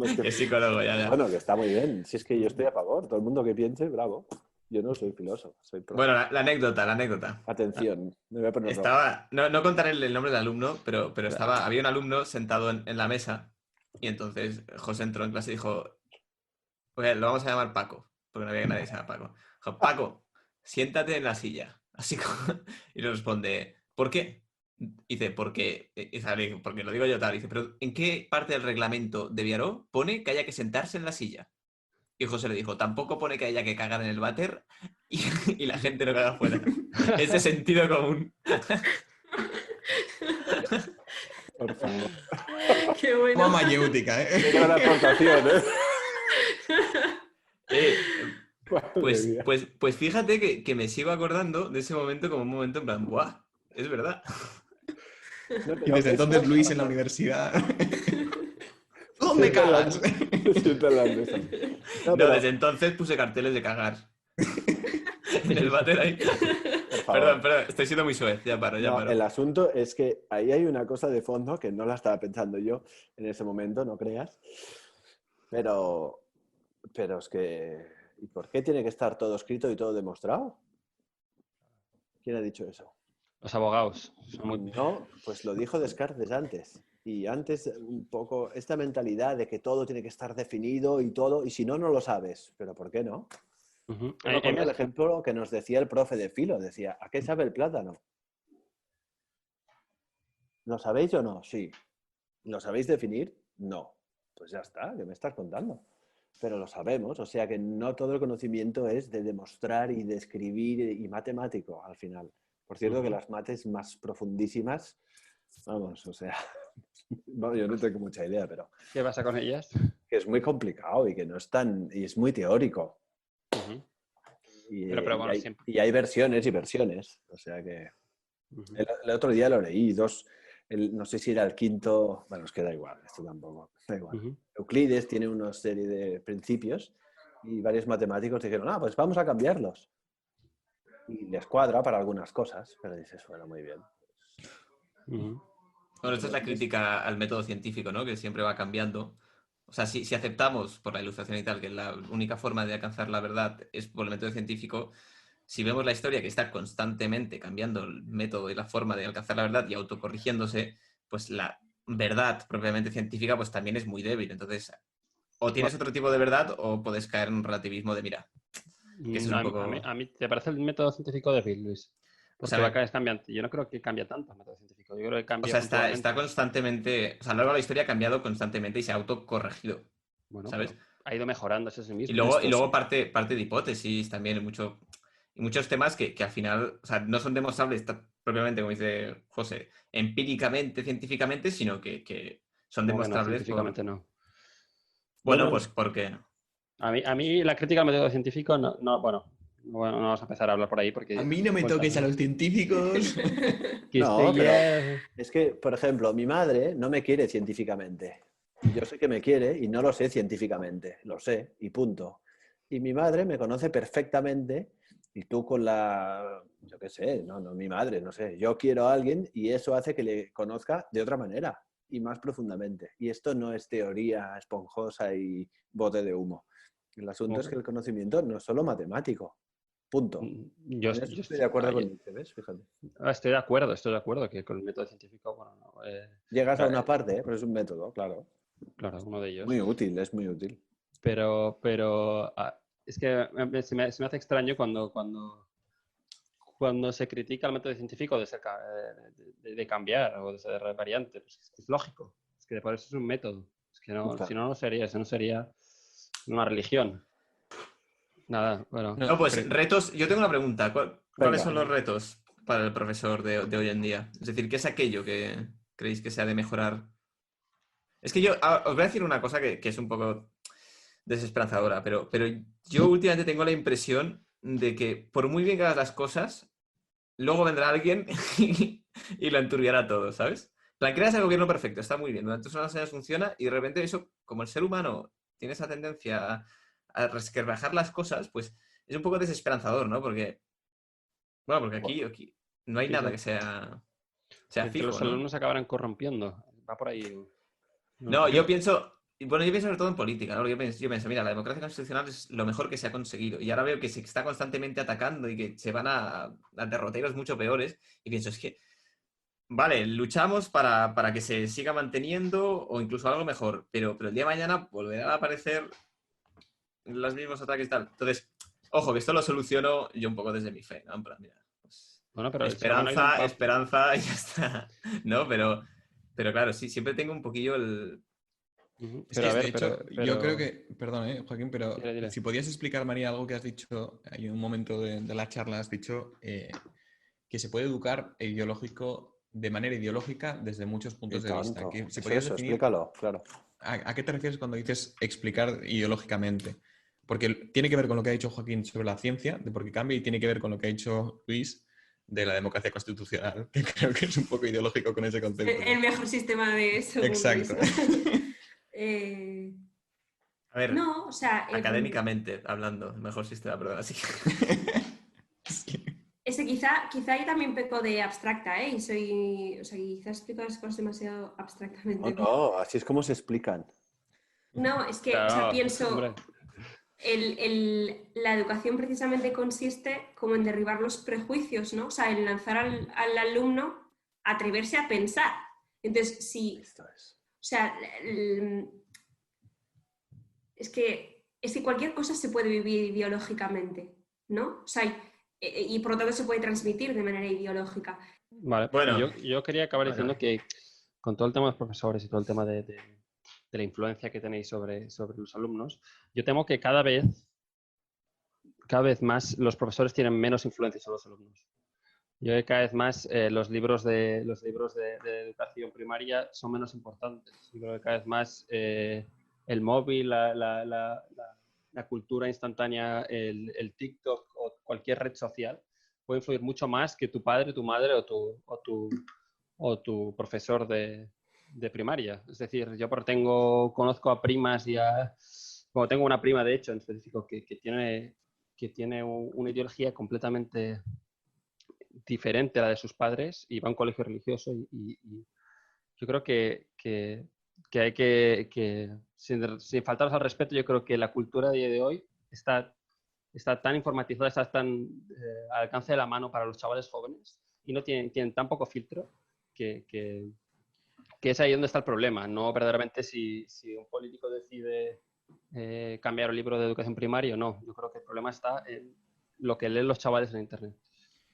Es que- es psicólogo, ya. Bueno, que está muy bien. Si es que yo estoy a favor. Todo el mundo que piense, bravo. Yo no soy filósofo, soy profe. Bueno, la anécdota. Atención, me voy a poner rojo. Estaba, no contaré el nombre del alumno, pero había un alumno sentado en la mesa y entonces José entró en clase y dijo, oye, lo vamos a llamar Paco, porque no había nadie que se llama Paco. Dijo, Paco, siéntate en la silla. Así como, y le responde, ¿por qué? Dice, porque lo digo yo tal. Dice, pero ¿en qué parte del reglamento de Viaró pone que haya que sentarse en la silla? Y José le dijo, tampoco pone que haya que cagar en el váter y la gente no caga fuera. Ese sentido común. Por favor. Qué bueno. Como mayéutica, ¿eh? Qué gran aportación, ¿eh? Pues fíjate que me sigo acordando de ese momento como un momento en plan, ¡buah! Es verdad. Y desde entonces Luis en la universidad. ¿Dónde cagas? Siento en la mesa. No, No, pero, desde entonces puse carteles de cagar. En el váter ahí. por favor. Perdón, estoy siendo muy suave. Ya paro. El asunto es que ahí hay una cosa de fondo que no la estaba pensando yo en ese momento, no creas. Pero es que... ¿Y por qué tiene que estar todo escrito y todo demostrado? ¿Quién ha dicho eso? Los abogados. Son muy... No, pues lo dijo Descartes antes. Y antes un poco esta mentalidad de que todo tiene que estar definido y todo, y si no, no lo sabes. ¿Pero por qué no? Ujú. Yo pongo el ejemplo que nos decía el profe de filo. Decía, ¿a qué sabe el plátano? ¿Lo sabéis o no? Sí. ¿Lo sabéis definir? No. Pues ya está, ¿qué me estás contando? Pero lo sabemos, o sea que no todo el conocimiento es de demostrar y de escribir y matemático al final. Por cierto que las mates más profundísimas, vamos, o sea, bueno, yo no tengo mucha idea, pero ¿Qué pasa con ellas? que es muy complicado y que no es tan, y es muy teórico. Ujú. Y, Pero bueno, hay, siempre. y hay versiones y versiones, o sea que... Ujú. El otro día lo leí, no sé si era el quinto, bueno, es que da igual, esto tampoco, da igual. Ujú. Euclides tiene una serie de principios y varios matemáticos dijeron, pues vamos a cambiarlos. Y les cuadra para algunas cosas, pero dices, bueno, muy bien. Ujú. Bueno, esta es la crítica al método científico, ¿no? Que siempre va cambiando. O sea, si aceptamos por la ilustración y tal que la única forma de alcanzar la verdad es por el método científico, si vemos la historia que está constantemente cambiando el método y la forma de alcanzar la verdad y autocorrigiéndose, pues la verdad propiamente científica pues también es muy débil. Entonces, o tienes otro tipo de verdad o puedes caer en un relativismo de mira. Que eso es un poco... A mí, ¿te parece el método científico débil, Luis? O Porque sea, es cambiante. Yo no creo que cambie tanto el método científico. Yo creo que O cambia sea, puntualmente. está constantemente, o sea, a lo largo de la historia ha cambiado constantemente y se ha autocorregido, Bueno, ¿sabes? pero ha ido mejorando ese sí Y mismo. luego parte de hipótesis también y muchos temas que al final, o sea, no son demostrables propiamente, como dice José, empíricamente, científicamente, sino que son Como que no, demostrables científicamente no. Bueno, Bueno, pues porque... A mí la crítica al método científico, bueno, no vamos a empezar a hablar por ahí porque... A mí no me toques a los científicos. Que no, este pero ya... es que, por ejemplo, mi madre no me quiere científicamente. Y yo sé que me quiere y no lo sé científicamente, lo sé y punto. Y mi madre me conoce perfectamente y tú con yo qué sé, no, mi madre, no sé, yo quiero a alguien y eso hace que le conozca de otra manera y más profundamente. Y esto no es teoría esponjosa y bote de humo. El asunto es que el conocimiento no es solo matemático. Punto. Yo En eso estoy de acuerdo con Nietzsche, ¿ves? Fíjate. estoy de acuerdo que con el método científico, bueno, no, Llegas a claro, una parte, pero es un método, claro. claro, uno de ellos. Muy útil, es muy útil. Pero es que se me hace extraño cuando se critica el método científico de cambiar o de ser variante. Pues es lógico, es que por eso es un método. Es que no, Claro. si no, no sería, eso no sería una religión. Nada, bueno. No, pues retos, yo tengo una pregunta. ¿Cuáles Venga. son los retos para el profesor de hoy en día? Es decir, ¿qué es aquello que creéis que se ha de mejorar? Es que os voy a decir una cosa que es un poco desesperanzadora, pero yo últimamente tengo la impresión de que por muy bien que hagas las cosas, luego vendrá alguien y lo enturbiará todo, ¿sabes? La creas el gobierno perfecto, está muy bien, durante unos años funciona y de repente eso, como el ser humano tiene esa tendencia a resquebrajar las cosas, pues es un poco desesperanzador, ¿no? Porque aquí no hay Sí, nada sí. que sea Que fijo, los ¿no? alumnos acabarán corrompiendo. Va por ahí. No, yo pienso, Y bueno, yo pienso sobre todo en política, ¿no? Yo pienso, mira, la democracia constitucional es lo mejor que se ha conseguido. Y ahora veo que se está constantemente atacando y que se van a derroteros mucho peores. Y pienso, es que, vale, luchamos para que se siga manteniendo o incluso algo mejor, pero el día de mañana volverán a aparecer los mismos ataques y tal. Entonces, ojo, que esto lo soluciono yo un poco desde mi fe, ¿no? En plan, mira, pues, Bueno, pero si aún no ha habido un esperanza, papa. esperanza y ya está, ¿no? Pero claro, sí, siempre tengo un poquillo el... Ujú. Es Pero que, a ver, de hecho, pero- yo creo que, perdón, Joaquín, pero Dile, dile. si podías explicar, María, algo que has dicho en un momento de la charla, has dicho que se puede educar de manera ideológica desde muchos puntos Y de vista. tanto. Que si Eso, podías eso, definir explícalo, claro. ¿a qué te refieres cuando dices explicar ideológicamente? Porque tiene que ver con lo que ha dicho Joaquín sobre la ciencia, de por qué cambia, y tiene que ver con lo que ha dicho Luis de la democracia constitucional, que creo que es un poco ideológico con ese concepto. El mejor sistema de según Exacto. Luis, ¿no? A ver, No, o sea, académicamente hablando, el mejor sistema, perdón, así que... Sí. ese quizá yo también peco de abstracta, ¿eh? Y o sea, quizás explico las cosas demasiado abstractamente. No, así es como se explican. No, es que, o sea, Claro, pienso, hombre. la educación precisamente consiste como en derribar los prejuicios, ¿no? O sea, en lanzar al alumno a atreverse a pensar. Entonces, Esto es. o sea, es que cualquier cosa se puede vivir ideológicamente, ¿no? O sea, y por lo tanto se puede transmitir de manera ideológica. Vale, Bueno. yo quería acabar Vale, diciendo vale. que con todo el tema de los profesores y todo el tema de la influencia que tenéis sobre los alumnos, yo temo que cada vez más los profesores tienen menos influencia sobre los alumnos. Yo creo que cada vez más los libros de educación primaria son menos importantes. Yo creo que cada vez más el móvil, la cultura instantánea, el TikTok o cualquier red social puede influir mucho más que tu padre, tu madre o tu profesor de primaria. Es decir, yo conozco a primas bueno, tengo una prima de hecho en específico que tiene una ideología completamente diferente a la de sus padres y va a un colegio religioso y yo creo que hay que sin faltaros al respeto, yo creo que la cultura a día de hoy está tan informatizada, está tan al alcance de la mano para los chavales jóvenes y no tienen tan poco filtro que es ahí donde está el problema. No verdaderamente si un político decide cambiar el libro de educación primaria o no. Yo creo que el problema está en lo que leen los chavales en Internet.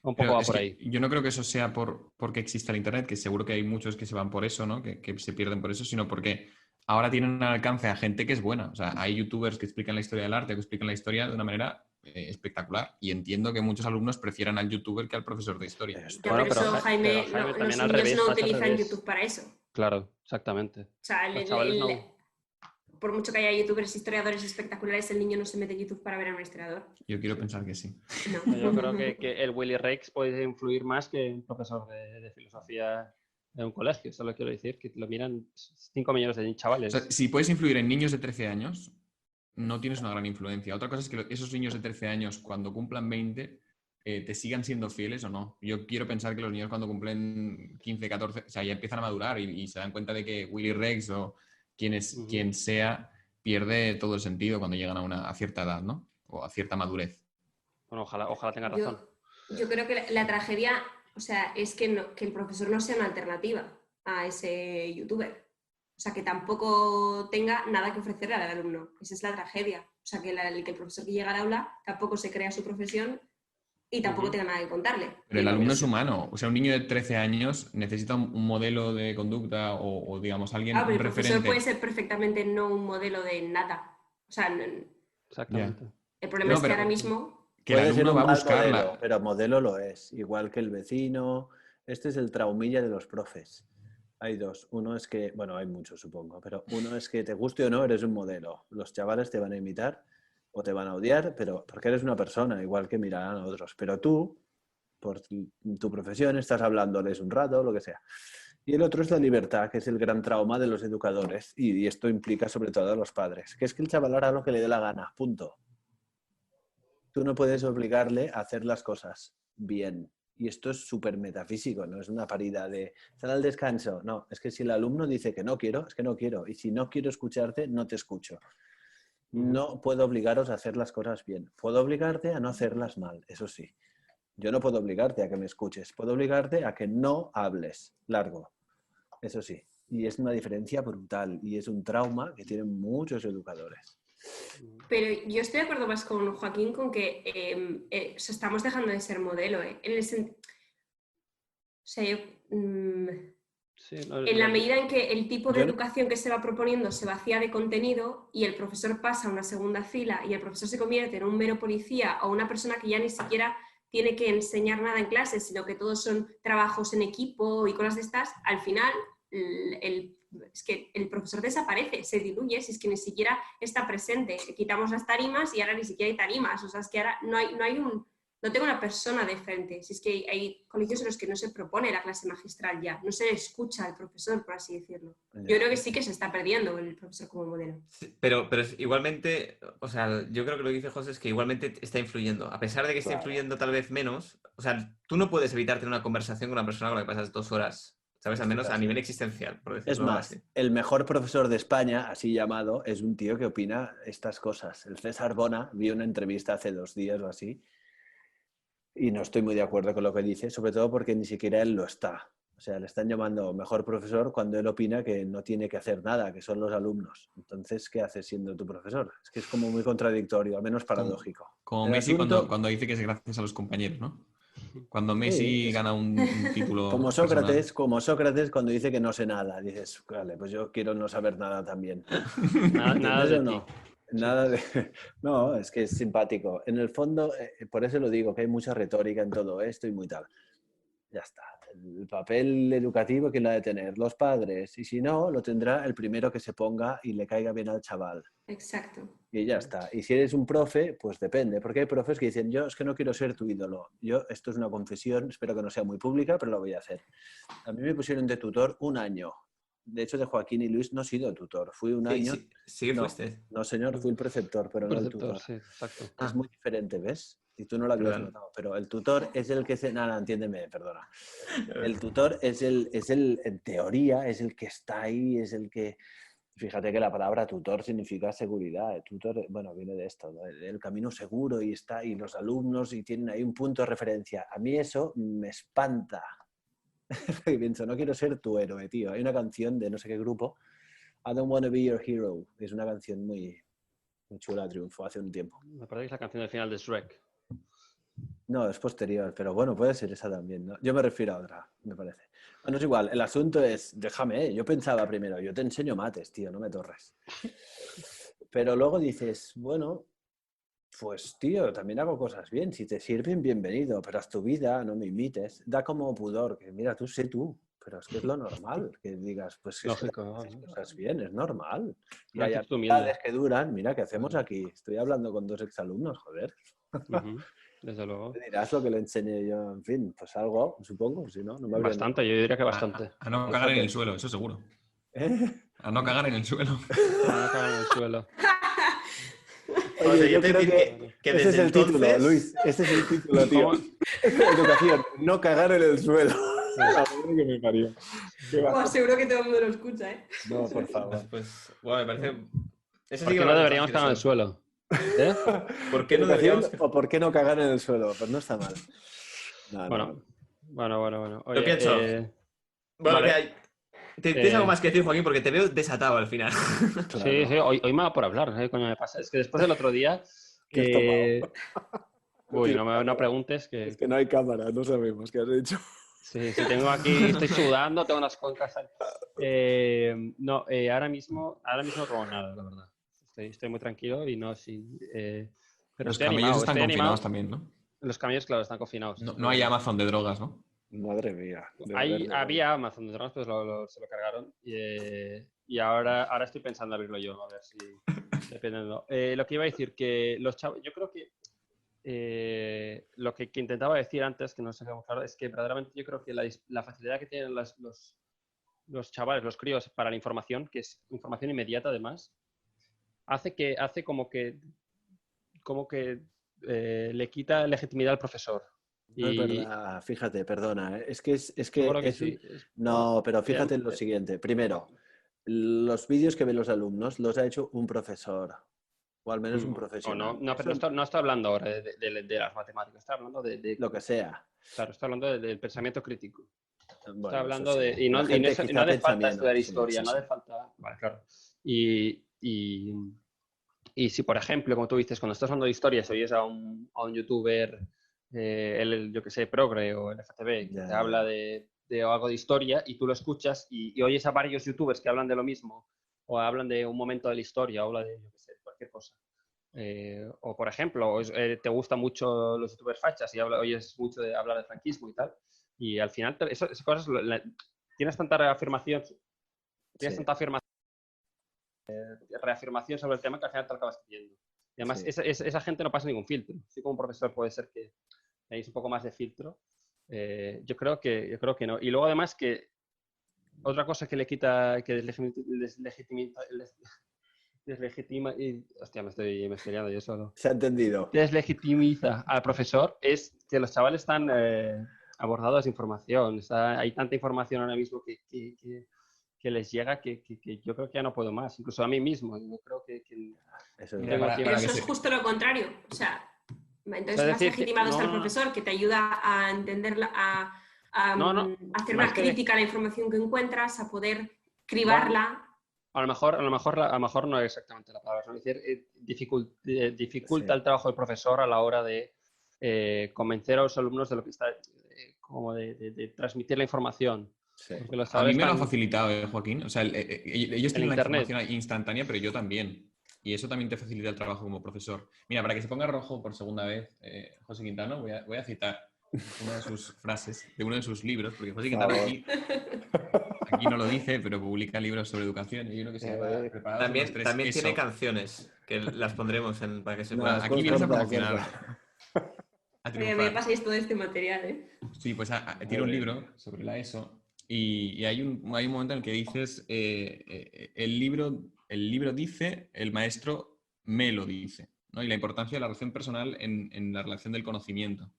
Un poco Pero va es por que ahí. yo no creo que eso sea porque exista el Internet, que seguro que hay muchos que se van por eso, ¿no? Que se pierden por eso, sino porque ahora tienen al alcance a gente que es buena. O sea, hay youtubers que explican la historia del arte, que explican la historia de una manera espectacular. Y entiendo que muchos alumnos prefieran al youtuber que al profesor de historia. Ya, Bueno, por eso, pero Jaime, Jaime, los también al niños revés, no pasa al utilizan revés. YouTube para eso. Claro, exactamente. O sea, Los chavales no. por mucho que haya youtubers historiadores espectaculares, el niño no se mete en YouTube para ver a un historiador. Yo quiero pensar que sí. No. Yo creo que el Willy Rex puede influir más que un profesor de filosofía en un colegio. Solo quiero decir que lo miran 5 millones de O chavales. sea, si puedes influir en niños de 13 años, no tienes una gran influencia. Otra cosa es que esos niños de 13 años, cuando cumplan 20, te sigan siendo fieles o no. Yo quiero pensar que los niños cuando cumplen 15, 14, o sea, ya empiezan a madurar y se dan cuenta de que Willy Rex o quien sea pierde todo el sentido cuando llegan a cierta edad, ¿no? O a cierta madurez. Bueno, ojalá tenga razón. Yo creo que la tragedia, o sea, es que el profesor no sea una alternativa a ese youtuber. O sea, que tampoco tenga nada que ofrecerle al alumno. Esa es la tragedia. O sea, que el profesor que llega al aula tampoco se crea su profesión y tampoco tenga nada que contarle. Pero el alumno es humano. O sea, un niño de 13 años necesita un modelo de conducta o digamos, alguien, Pero un el profesor referente. puede ser perfectamente no un modelo de nada. O sea, Exactamente. el problema No, es que pero- ahora mismo... Que el Puede ser alumno un va a mal buscar modelo, pero modelo lo es. Igual que el vecino. Este es el traumilla de los profes. Hay dos. Uno es que, bueno, hay muchos supongo, pero uno es que te guste o no, eres un modelo. Los chavales te van a imitar o te van a odiar, pero porque eres una persona, igual que mirarán a otros. Pero tú, por tu profesión, estás hablándoles un rato, lo que sea. Y el otro es la libertad, que es el gran trauma de los educadores. Y esto implica sobre todo a los padres, que es que el chaval hará lo que le dé la gana, punto. Tú no puedes obligarle a hacer las cosas bien. Y esto es súper metafísico, no es una paridad de sal al descanso. No, es que si el alumno dice que no quiero, es que no quiero. Y si no quiero escucharte, no te escucho. No puedo obligaros a hacer las cosas bien. Puedo obligarte a no hacerlas mal, eso sí. Yo no puedo obligarte a que me escuches. Puedo obligarte a que no hables largo, eso sí. Y es una diferencia brutal y es un trauma que tienen muchos educadores. Pero yo estoy de acuerdo más con Joaquín con que o sea, estamos dejando de ser modelo. O sea, yo, Sí, no, en la medida en que el tipo de Yo no- educación que se va proponiendo se vacía de contenido y el profesor pasa a una segunda fila y el profesor se convierte en un mero policía o una persona que ya ni siquiera tiene que enseñar nada en clase, sino que todos son trabajos en equipo y cosas de estas, al final es que el profesor desaparece, se diluye, si es que ni siquiera está presente. Quitamos las tarimas y ahora ni siquiera hay tarimas, o sea, es que ahora no tengo una persona de frente. Si es que hay colegios en los que no se propone la clase magistral ya, no se escucha al profesor, por así decirlo. Yo creo que sí que se está perdiendo el profesor como modelo. Sí, pero igualmente, o sea, yo creo que lo que dice José es que igualmente está influyendo. A pesar de que esté Claro. influyendo tal vez menos, o sea, tú no puedes evitar tener una conversación con una persona con la que pasas 2 horas, ¿sabes? Al menos a nivel existencial, por Es decirlo más, así. el mejor profesor de España, así llamado, es un tío que opina estas cosas. El César Bona, vi una entrevista hace 2 días o así, y no estoy muy de acuerdo con lo que dice, sobre todo porque ni siquiera él lo está. O sea, le están llamando mejor profesor cuando él opina que no tiene que hacer nada, que son los alumnos. Entonces, ¿qué haces siendo tu profesor? Es que es como muy contradictorio, al menos paradójico. Como El Messi asunto, cuando dice que es gracias a los compañeros, ¿no? Cuando sí, Messi es gana un título como personal. Sócrates cuando dice que no sé nada. Dices, vale, pues yo quiero no saber nada también. Nada ¿Entiendes de o ti. no? Nada de... No, es que es simpático. En el fondo, por eso lo digo, que hay mucha retórica en todo esto y muy tal. Ya está. El papel educativo, ¿quién lo ha de tener? Los padres. Y si no, lo tendrá el primero que se ponga y le caiga bien al chaval. Exacto. Y ya está. Y si eres un profe, pues depende. Porque hay profes que dicen, yo es que no quiero ser tu ídolo. Esto es una confesión, espero que no sea muy pública, pero lo voy a hacer. A mí me pusieron de tutor 1 año. De hecho, de Joaquín y Luis no he sido tutor. Fui 1 Sí, año. sí, sí que No, fuiste. no señor, fui el preceptor, pero no el Preceptor, tutor. sí, exacto. Es Ah, muy diferente, ¿ves? Y tú no lo habías perdón. notado, pero el tutor es el que se... Nada, entiéndeme, perdona. El tutor es el, en teoría, es el que está ahí, es el que... Fíjate que la palabra tutor significa seguridad. El tutor, bueno, viene de esto, ¿no? El camino seguro y está, y los alumnos y tienen ahí un punto de referencia. A mí eso me espanta. Y pienso, no quiero ser tu héroe, tío. Hay una canción de no sé qué grupo, I don't want to be your hero. Es una canción muy, muy chula, triunfó hace un tiempo. Me parece que es la canción del final de Shrek. No, es posterior, pero bueno, puede ser esa también, ¿no? Yo me refiero a otra, me parece. Bueno, es igual, el asunto es, déjame, yo pensaba primero, yo te enseño mates, tío, no me torres. Pero luego dices, bueno, pues tío, también hago cosas bien, si te sirven, bienvenido, pero haz tu vida, no me imites. Da como pudor, que mira, tú sé tú, pero es que es lo normal, que digas, pues es que Lógico, haces ¿no? cosas bien, es normal. Y Una hay actitud amistades humilde. que duran, mira, ¿qué hacemos aquí? Estoy hablando con 2 exalumnos, joder. Ujú, desde luego. Me dirás lo que le enseñé yo, en fin, pues algo, supongo, si no, no me habría Bastante, notado. yo diría que A, bastante. a no cagar en el Fíjate. suelo, eso seguro. ¿Eh? A no cagar en el suelo. Para no cagar en el suelo. Oye, José, yo yo te creo decir que ese es desde el título, entonces... Luis, ese es el título, tío. ¿Cómo? Educación, no cagar en el suelo. La madre que me parió. Qué Buah, bajo. seguro que todo el mundo lo escucha, ¿eh? No, por favor. Pues, bueno, me parece... Eso sí ¿Por que qué me no parece deberíamos cagar en el transgresor. suelo? ¿Eh? ¿Por qué no ¿Educación deberíamos...? o por qué no cagar en el suelo? Pues no está mal. No, no. Bueno. Yo Oye, pienso... Bueno, vale. mira, ¿tienes algo Eh, más que decir, Joaquín? Porque te veo desatado al final. sí, Claro. hoy me da por hablar, ¿eh? Coño, me pasa. Es que después del otro día... ¿Qué has tomado? Uy, Tienes no cámara. preguntes Es que... que no hay cámara, no sabemos qué has hecho. Sí, tengo aquí, estoy sudando, tengo unas cuencas. No, ahora mismo no tomo nada, la verdad. Estoy muy tranquilo y no, sí. Pero Los camellos están estoy confinados animado. también, ¿no? Los camellos, claro, están confinados. No, Eso no hay es verdad. Amazon de drogas, ¿no? Madre mía. De verdad. Había Amazon de drogas, pues se lo cargaron. Y ahora estoy pensando abrirlo yo, a ver si. Dependiendo. Lo que iba a decir, que los chavos. Yo creo que. Lo que intentaba decir antes, que no sé cómo claro, es que verdaderamente yo creo que la facilidad que tienen los chavales, los críos para la información, que es información inmediata además, hace como que le quita legitimidad al profesor. No es Y verdad, fíjate, perdona. Es que seguro que es sí. No, pero fíjate en lo Bien. siguiente. Primero, los vídeos que ven los alumnos los ha hecho un profesor, o al menos un O no, profesional. no, pero Eso, no estoy hablando ahora de las matemáticas, estoy hablando lo que sea. claro, estoy hablando del pensamiento crítico. Estoy Bueno, eso hablando sí. de... Y La no, gente y no quizá hace piensa falta estudiar menos. Sí, historia, sí, no sí. hace falta... Vale, claro. Y, y si, por ejemplo, como tú dices, cuando estás hablando de historia, si oyes a un youtuber, yo que sé, Progre o el FTV, que Ya, te habla ya. de algo de historia y tú lo escuchas y oyes a varios youtubers que hablan de lo mismo o hablan de un momento de la historia o hablan de, yo que sé, cualquier cosa. O, por ejemplo, te gustan mucho los youtubers fachas y oyes mucho de hablar de franquismo y tal. Y al final, esas cosas, tienes tanta reafirmación, Sí, reafirmación sobre el tema que al final te lo acabas creyendo. Y además, sí. esa gente no pasa ningún filtro. Sí, como un profesor puede ser que tenéis un poco más de filtro. Yo creo que no. Y luego, además, que otra cosa que le quita, que deslegitima hostia, me estoy liando yo solo. Se ha entendido. Deslegitimiza al profesor es que los chavales están abordados de información. Hay tanta información ahora mismo que les llega que yo creo que ya no puedo más. Incluso a mí mismo. Yo creo que Eso es no Mira, tengo para tiempo. Pero que eso es se- justo lo contrario. O sea, entonces O sea, más es decir, legitimado está el no. profesor, que te ayuda a entenderla, a No, hacer más una que crítica a la información que encuentras, a poder bueno, cribarla. a lo mejor no es exactamente la palabra. Es decir, dificulta Sí. el trabajo del profesor a la hora de convencer a los alumnos de lo que está, como de transmitir la información. Sí. Porque los A mí chavales me lo ha están facilitado, Joaquín. O sea, ellos en tienen la internet. información instantánea, pero yo también. Y eso también te facilita el trabajo como profesor. Mira, para que se ponga rojo por segunda vez, José Quintano, voy a citar una de sus frases de uno de sus libros, porque José Quintano favor. aquí no lo dice, pero publica libros sobre educación. Y hay uno que se llama Preparados los tres También tiene ESO. canciones que las pondremos para que se No, puedan. Aquí vienes a corta, promocionar, corta. a Me triunfar. pasáis todo este material, ¿eh? Sí, pues tiene un libro sobre la ESO y hay un momento en el que dices, el libro dice, el maestro me lo dice, ¿no? Y la importancia de la relación personal en la relación del conocimiento.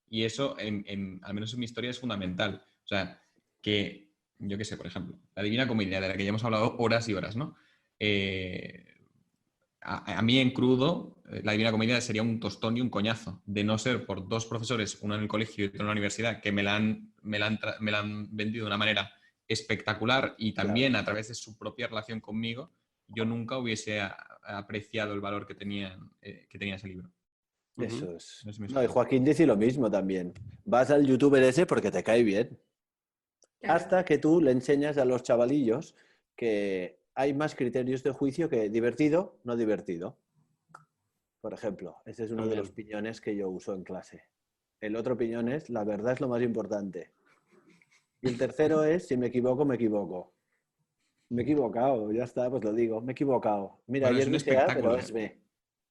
Y eso, al menos en mi historia, es fundamental. O sea, que, yo qué sé, por ejemplo, la Divina Comedia, de la que ya hemos hablado horas y horas, ¿no? A mí en crudo, la Divina Comedia sería un tostón y un coñazo, de no ser por dos profesores, uno en el colegio y otro en la universidad, que me la han vendido de una manera espectacular y también Claro. a través de su propia relación conmigo, yo nunca hubiese apreciado el valor que tenía ese libro. Eso es. No sé si me No, y explico. Joaquín dice lo mismo también. Vas al youtuber ese porque te cae bien. Claro. Hasta que tú le enseñas a los chavalillos que hay más criterios de juicio que divertido, no divertido. Por ejemplo, ese es uno de los piñones que yo uso en clase. El otro piñón es, la verdad es lo más importante. Y el tercero es, si me equivoco, me equivoco. Me he equivocado, ya está, pues lo digo, me he equivocado. Mira, Bueno, es ayer un dije A, pero espectáculo. es B.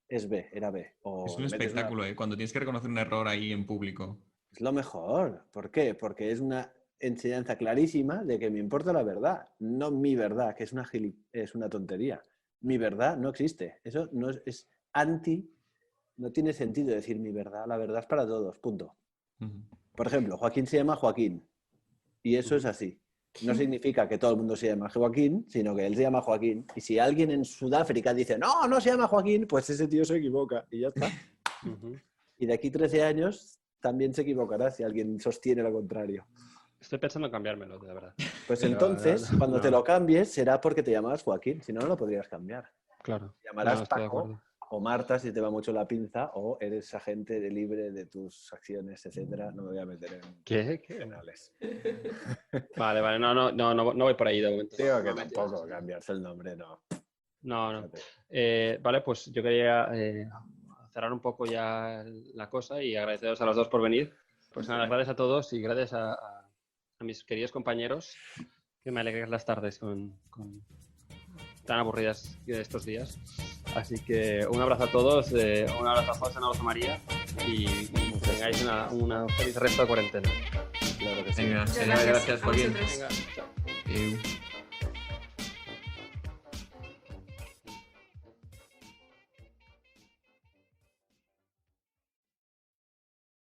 Es B, era B. O Es un le metes una... espectáculo, cuando tienes que reconocer un error ahí en público. Es lo mejor. ¿Por qué? Porque es una enseñanza clarísima de que me importa la verdad, no mi verdad, que es una tontería. Mi verdad no existe. Eso no es anti, no tiene sentido decir mi verdad. La verdad es para todos, punto. Por ejemplo, Joaquín se llama Joaquín y eso es así. No significa que todo el mundo se llama Joaquín, sino que él se llama Joaquín. Y si alguien en Sudáfrica dice, no, no se llama Joaquín, pues ese tío se equivoca y ya está. Y de aquí 13 años también se equivocará si alguien sostiene lo contrario. Estoy pensando en cambiármelo, de verdad. Pues Pero, entonces, no, cuando no. te lo cambies, será porque te llamas Joaquín, si no, no lo podrías cambiar. Claro. Te llamarás No, estoy de Paco acuerdo. o Marta si te va mucho la pinza, o eres agente libre de tus acciones, etcétera. No me voy a meter en ¿Qué? penales. Vale, no voy por ahí de momento. Digo que No me tampoco tiras. cambiarse el nombre, no. No. Fíjate. Vale, pues yo quería cerrar un poco ya la cosa y agradeceros a los dos por venir. Pues nada, gracias a todos y gracias a mis queridos compañeros que me alegran las tardes con tan aburridas de estos días. Así que un abrazo a todos, un abrazo a José, un abrazo a María y tengáis una feliz resto de cuarentena. Claro que sí. Venga, Muchas gracias, a Joaquín. vosotros. Venga, chao. Eh,